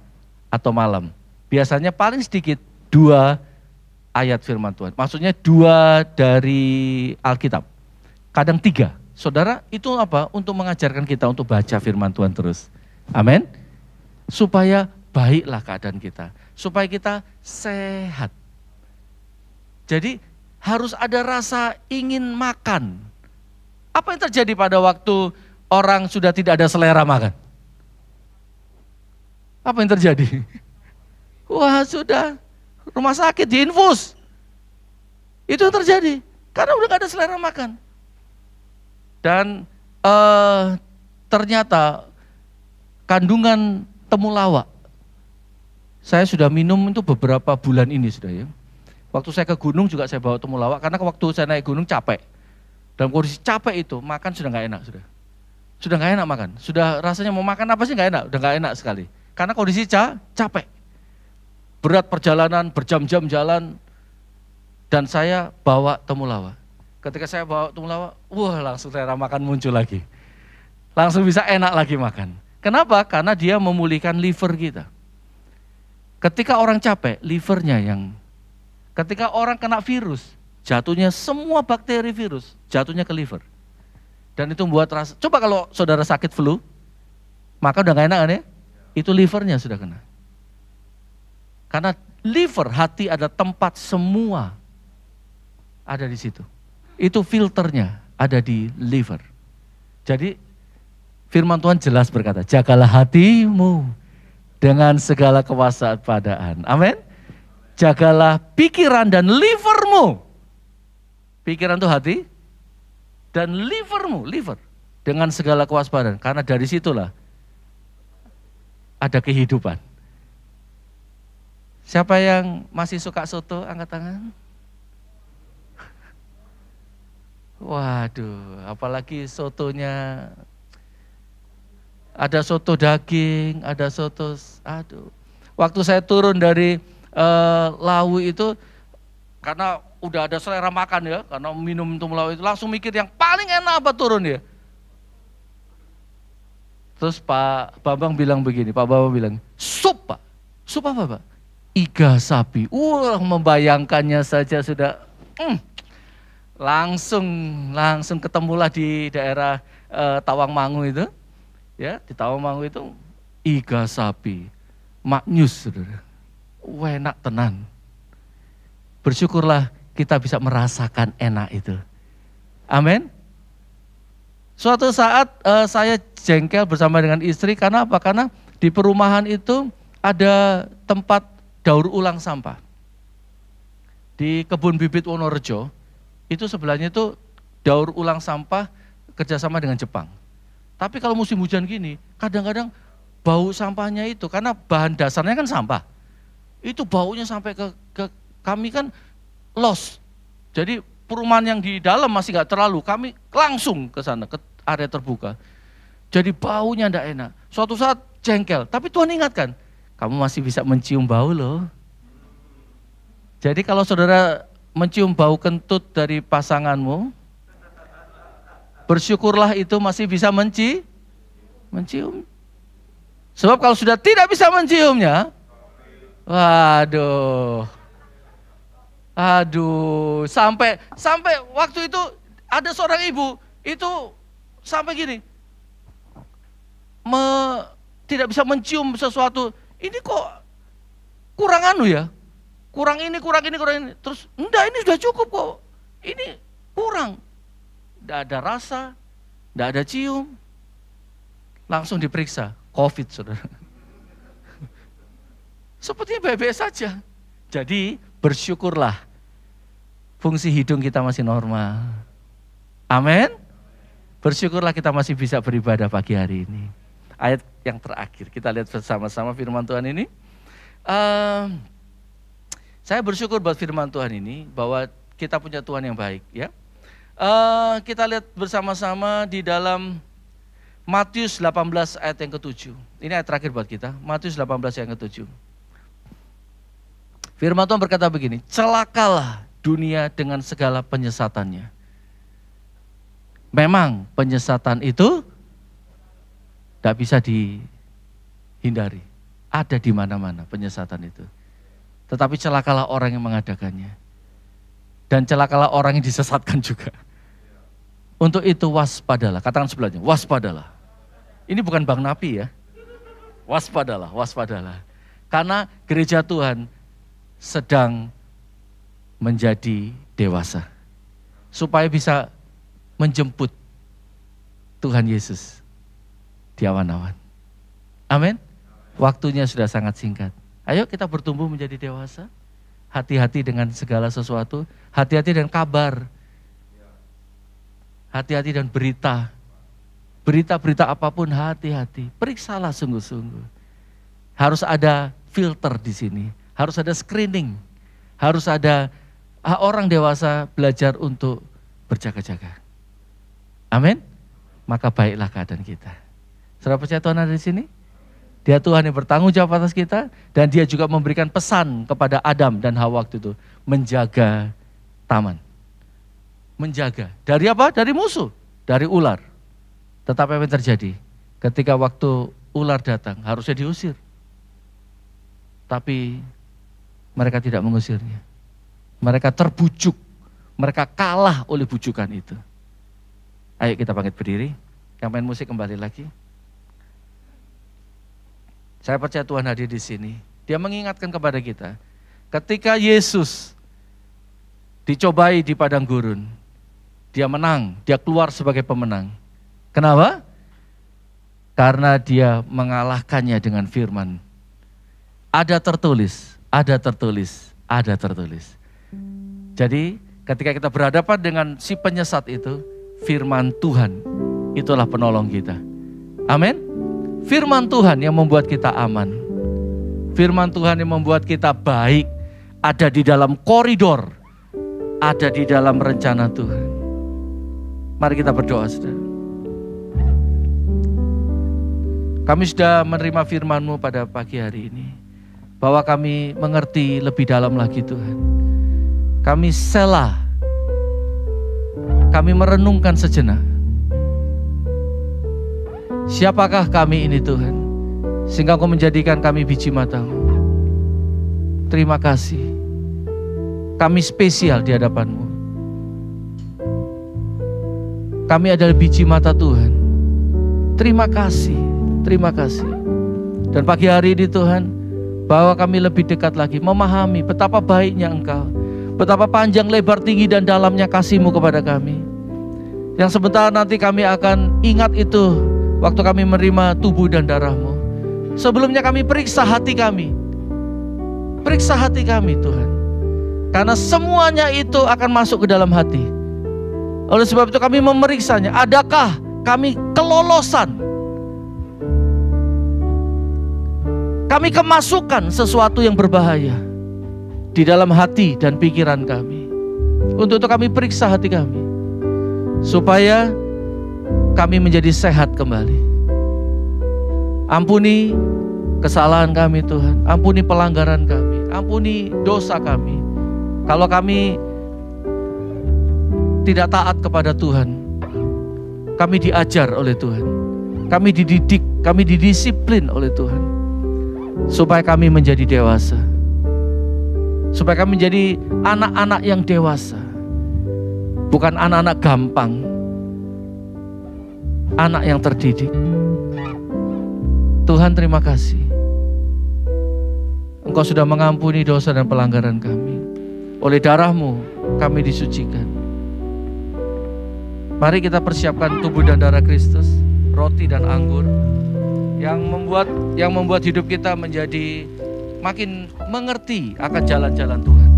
atau malam. Biasanya paling sedikit 2 ayat firman Tuhan. Maksudnya 2 dari Alkitab. Kadang 3. Saudara, itu apa? Untuk mengajarkan kita untuk baca firman Tuhan terus. Amin. Supaya baiklah keadaan kita. Supaya kita sehat. Jadi harus ada rasa ingin makan. Apa yang terjadi pada waktu orang sudah tidak ada selera makan? Apa yang terjadi? Wah sudah, rumah sakit diinfus. Itu yang terjadi, karena udah gak ada selera makan. Dan ternyata kandungan temulawak, saya sudah minum itu beberapa bulan ini sudah ya. Waktu saya ke gunung juga saya bawa temulawak, karena waktu saya naik gunung capek. Dalam kondisi capek itu, makan sudah gak enak sudah. Sudah gak enak makan, sudah rasanya mau makan apa sih gak enak, udah gak enak sekali. Karena kondisi capek. Berat perjalanan, berjam-jam jalan, dan saya bawa temulawak. Ketika saya bawa temulawak, wah langsung selera makan muncul lagi. Langsung bisa enak lagi makan. Kenapa? Karena dia memulihkan liver kita. Ketika orang capek, livernya yang... Ketika orang kena virus, jatuhnya semua bakteri virus, jatuhnya ke liver. Dan itu membuat rasa, coba kalau saudara sakit flu, maka udah gak enak kan ya? Itu livernya sudah kena. Karena liver, hati ada tempat semua ada di situ. Itu filternya ada di liver. Jadi firman Tuhan jelas berkata, jagalah hatimu dengan segala kewaspadaan. Amin. Jagalah pikiran dan livermu. Pikiran itu hati dan liver dengan segala kewaspadaan. Karena dari situlah ada kehidupan. Siapa yang masih suka soto, angkat tangan. Waduh, apalagi sotonya, ada soto daging, ada soto, aduh. Waktu saya turun dari Lawu itu, karena udah ada selera makan ya, karena minum Tumlau itu langsung mikir yang paling enak apa turun ya. Terus Pak Bambang bilang begini, Pak Bambang bilang, sup Pak, sup apa Pak? Iga sapi. Membayangkannya saja sudah, langsung ketemulah di daerah Tawangmangu itu, ya di Tawangmangu itu iga sapi, maknyus saudara, enak tenan. Bersyukurlah kita bisa merasakan enak itu. Amin. Suatu saat saya jengkel bersama dengan istri, karena apa? Karena di perumahan itu ada tempat daur ulang sampah. Di Kebun Bibit Wonorejo, itu sebelahnya itu daur ulang sampah kerjasama dengan Jepang. Tapi kalau musim hujan gini, kadang-kadang bau sampahnya itu, karena bahan dasarnya kan sampah, itu baunya sampai ke kami kan los. Jadi perumahan yang di dalam masih nggak terlalu, kami langsung ke sana, ke area terbuka. Jadi baunya enggak enak. Suatu saat jengkel, tapi Tuhan ingatkan, kamu masih bisa mencium bau loh. Jadi kalau saudara mencium bau kentut dari pasanganmu, bersyukurlah itu masih bisa mencium. Sebab kalau sudah tidak bisa menciumnya, waduh, sampai waktu itu ada seorang ibu itu sampai gini, tidak bisa mencium sesuatu. Ini kok kurang ya, kurang ini. Terus enggak, ini sudah cukup kok. Ini kurang. Enggak ada rasa, enggak ada cium. Langsung diperiksa, COVID saudara. Sepertinya baik-baik saja. Jadi bersyukurlah fungsi hidung kita masih normal. Amin. Bersyukurlah kita masih bisa beribadah pagi hari ini. Ayat yang terakhir, kita lihat bersama-sama firman Tuhan ini. Saya bersyukur buat firman Tuhan ini, bahwa kita punya Tuhan yang baik. Ya. Kita lihat bersama-sama di dalam Matius 18 ayat yang ke-7. Ini ayat terakhir buat kita, Matius 18 ayat yang ke-7. Firman Tuhan berkata begini, celakalah dunia dengan segala penyesatannya. Memang penyesatan itu tidak bisa dihindari. Ada di mana-mana penyesatan itu. Tetapi celakalah orang yang mengadakannya. Dan celakalah orang yang disesatkan juga. Untuk itu waspadalah. Katakan sebelahnya, waspadalah. Ini bukan Bang Napi ya. Waspadalah. Karena gereja Tuhan sedang menjadi dewasa. Supaya bisa menjemput Tuhan Yesus di awan-awan. Amin. Waktunya sudah sangat singkat. Ayo kita bertumbuh menjadi dewasa. Hati-hati dengan segala sesuatu. Hati-hati dengan kabar. Hati-hati dengan berita. Berita-berita apapun hati-hati. Periksalah sungguh-sungguh. Harus ada filter di sini. Harus ada screening. Harus ada orang dewasa belajar untuk berjaga-jaga. Amin. Maka baiklah keadaan kita. Saudara percaya Tuhan ada di sini? Dia Tuhan yang bertanggung jawab atas kita, dan dia juga memberikan pesan kepada Adam dan Hawa waktu itu, menjaga taman. Menjaga. Dari apa? Dari musuh, dari ular. Tetapi apa yang terjadi? Ketika waktu ular datang, harusnya diusir. Tapi mereka tidak mengusirnya. Mereka terbujuk, mereka kalah oleh bujukan itu. Ayo kita bangkit berdiri, yang main musik kembali lagi. Saya percaya Tuhan hadir di sini. Dia mengingatkan kepada kita, ketika Yesus dicobai di padang gurun, dia menang, dia keluar sebagai pemenang. Kenapa? Karena dia mengalahkannya dengan firman. Ada tertulis, ada tertulis, ada tertulis. Jadi ketika kita berhadapan dengan si penyesat itu, firman Tuhan itulah penolong kita. Amin. Firman Tuhan yang membuat kita aman. Firman Tuhan yang membuat kita baik, ada di dalam koridor, ada di dalam rencana Tuhan. Mari kita berdoa, saudara. Kami sudah menerima firman-Mu pada pagi hari ini, bahwa kami mengerti lebih dalam lagi Tuhan. Kami selah, kami merenungkan sejenak. Siapakah kami ini Tuhan, sehingga Kau menjadikan kami biji mata-Mu. Terima kasih, kami spesial di hadapan-Mu. Kami adalah biji mata Tuhan. Terima kasih, terima kasih. Dan pagi hari ini Tuhan, bahwa kami lebih dekat lagi memahami betapa baiknya Engkau, betapa panjang, lebar, tinggi, dan dalamnya kasih-Mu kepada kami. Yang sebentar nanti kami akan ingat itu waktu kami menerima tubuh dan darah-Mu. Sebelumnya kami periksa hati kami. Periksa hati kami Tuhan. Karena semuanya itu akan masuk ke dalam hati. Oleh sebab itu kami memeriksanya. Adakah kami kelolosan? Kami kemasukan sesuatu yang berbahaya di dalam hati dan pikiran kami. Untuk itu kami periksa hati kami, supaya kami menjadi sehat kembali. Ampuni kesalahan kami Tuhan, ampuni pelanggaran kami, ampuni dosa kami. Kalau kami tidak taat kepada Tuhan, kami diajar oleh Tuhan, kami dididik, kami didisiplin oleh Tuhan, supaya kami menjadi dewasa, supaya kami menjadi anak-anak yang dewasa, bukan anak-anak gampang, anak yang terdidik. Tuhan, terima kasih, Engkau sudah mengampuni dosa dan pelanggaran kami. Oleh darah-Mu kami disucikan. Mari kita persiapkan tubuh dan darah Kristus, roti dan anggur, yang membuat hidup kita menjadi makin mengerti akan jalan-jalan Tuhan.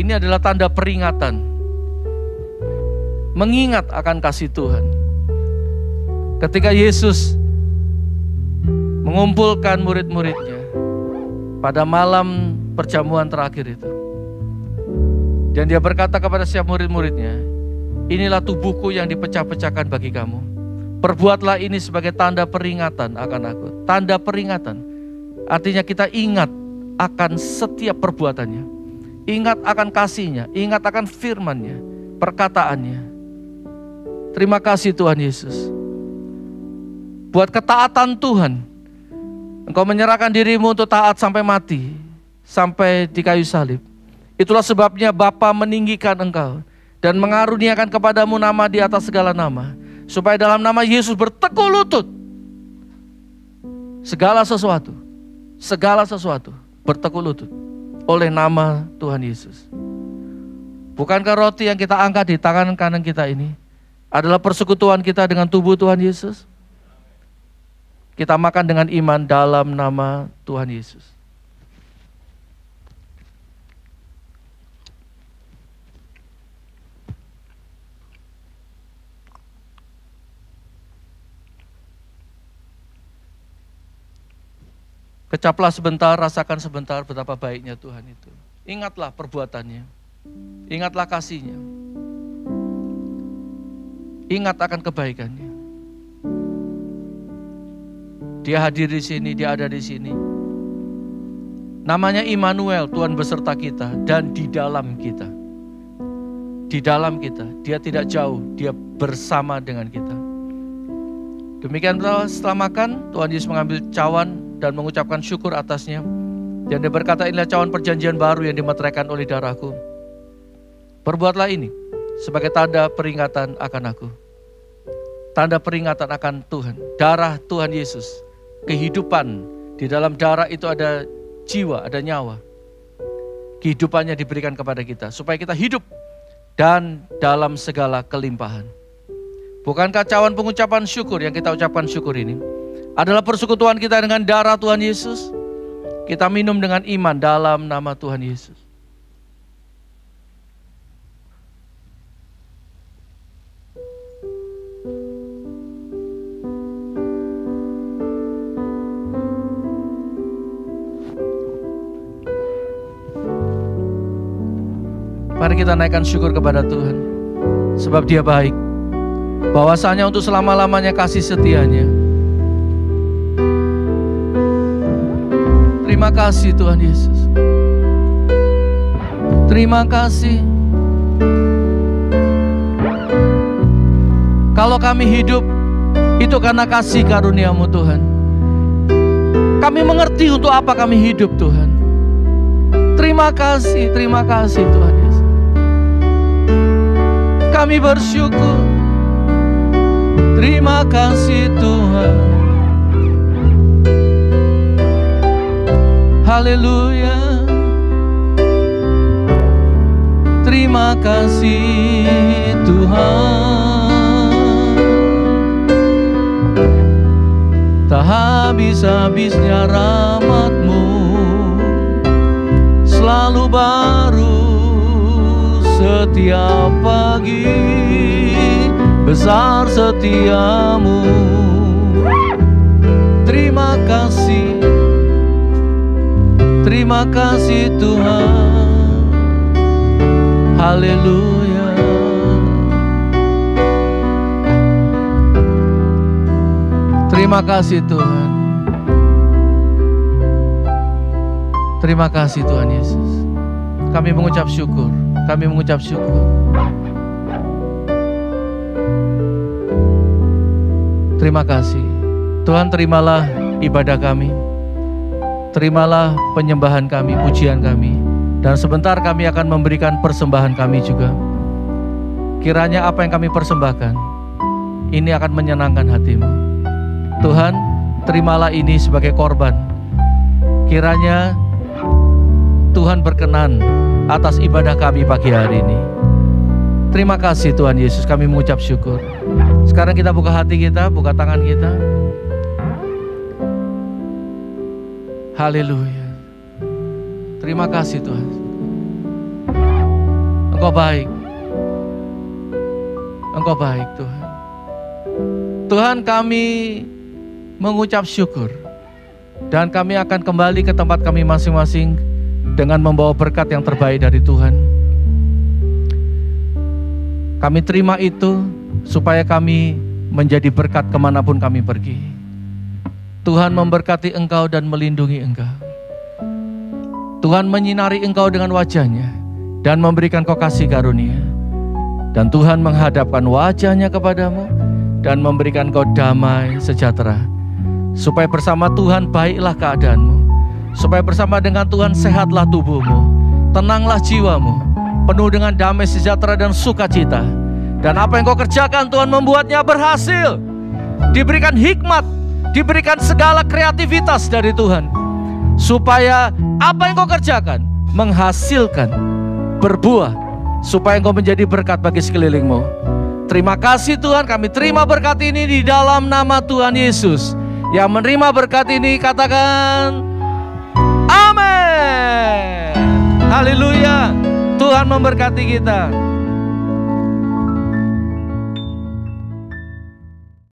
Ini adalah tanda peringatan, mengingat akan kasih Tuhan. Ketika Yesus mengumpulkan murid-muridnya pada malam perjamuan terakhir itu, dan Dia berkata kepada setiap murid-muridnya, inilah tubuhku yang dipecah-pecahkan bagi kamu. Perbuatlah ini sebagai tanda peringatan akan aku. Tanda peringatan artinya kita ingat akan setiap perbuatannya, ingat akan kasih-Nya, ingat akan firman-Nya, perkataannya. Terima kasih Tuhan Yesus. Buat ketaatan Tuhan, Engkau menyerahkan diri-Mu untuk taat sampai mati, sampai di kayu salib. Itulah sebabnya Bapa meninggikan Engkau dan mengaruniakan kepadamu nama di atas segala nama, supaya dalam nama Yesus bertekuk lutut segala sesuatu bertekuk lutut oleh nama Tuhan Yesus. Bukankah roti yang kita angkat di tangan kanan kita ini adalah persekutuan kita dengan tubuh Tuhan Yesus? Kita makan dengan iman dalam nama Tuhan Yesus. Kecaplah sebentar, rasakan sebentar betapa baiknya Tuhan itu. Ingatlah perbuatannya, ingatlah kasih-Nya, ingat akan kebaikannya. Dia hadir di sini, Dia ada di sini. Namanya Immanuel, Tuhan beserta kita dan di dalam kita. Di dalam kita, Dia tidak jauh, Dia bersama dengan kita. Demikian setelah makan, Tuhan Yesus mengambil cawan dan mengucapkan syukur atasnya. Dan Dia berkata, inilah cawan perjanjian baru yang dimeteraikan oleh darahku. Perbuatlah ini sebagai tanda peringatan akan aku. Tanda peringatan akan Tuhan. Darah Tuhan Yesus, kehidupan. Di dalam darah itu ada jiwa, ada nyawa. Kehidupannya diberikan kepada kita supaya kita hidup dan dalam segala kelimpahan. Bukankah cawan pengucapan syukur yang kita ucapkan syukur ini adalah persekutuan kita dengan darah Tuhan Yesus? Kita minum dengan iman dalam nama Tuhan Yesus. Mari kita naikkan syukur kepada Tuhan, sebab Dia baik. Bahwasanya untuk selama-lamanya kasih setianya. Terima kasih Tuhan Yesus. Terima kasih. Kalau kami hidup, itu karena kasih karunia-Mu Tuhan. Kami mengerti untuk apa kami hidup Tuhan. Terima kasih Tuhan Yesus. Kami bersyukur. Terima kasih Tuhan. Haleluya. Terima kasih Tuhan. Tak habis-habisnya rahmat-Mu, selalu baru setiap pagi, besar setia-Mu. Terima kasih Tuhan. Haleluya. Terima kasih Tuhan. Terima kasih Tuhan Yesus. Kami mengucap syukur. Kami mengucap syukur. Terima kasih. Tuhan, terimalah ibadah kami. Terimalah penyembahan kami, pujian kami. Dan sebentar kami akan memberikan persembahan kami juga. Kiranya apa yang kami persembahkan, ini akan menyenangkan hati-Mu. Tuhan, terimalah ini sebagai korban. Kiranya Tuhan berkenan atas ibadah kami pagi hari ini. Terima kasih Tuhan Yesus, kami mengucap syukur. Sekarang kita buka hati kita, buka tangan kita. Haleluya. Terima kasih Tuhan. Engkau baik. Engkau baik Tuhan. Tuhan, kami mengucap syukur. Dan kami akan kembali ke tempat kami masing-masing dengan membawa berkat yang terbaik dari Tuhan. Kami terima itu supaya kami menjadi berkat kemanapun kami pergi. Tuhan memberkati engkau dan melindungi engkau. Tuhan menyinari engkau dengan wajah-Nya dan memberikan kau kasih karunia. Dan Tuhan menghadapkan wajah-Nya kepadamu dan memberikan kau damai sejahtera. Supaya bersama Tuhan baiklah keadaanmu. Supaya bersama dengan Tuhan sehatlah tubuhmu, tenanglah jiwamu, penuh dengan damai sejahtera dan sukacita. Dan apa yang kau kerjakan Tuhan membuatnya berhasil. Diberikan hikmat, diberikan segala kreativitas dari Tuhan. Supaya apa yang kau kerjakan menghasilkan, berbuah, supaya engkau menjadi berkat bagi sekelilingmu. Terima kasih Tuhan, kami terima berkat ini di dalam nama Tuhan Yesus. Yang menerima berkat ini katakan amin. Haleluya. Tuhan memberkati kita.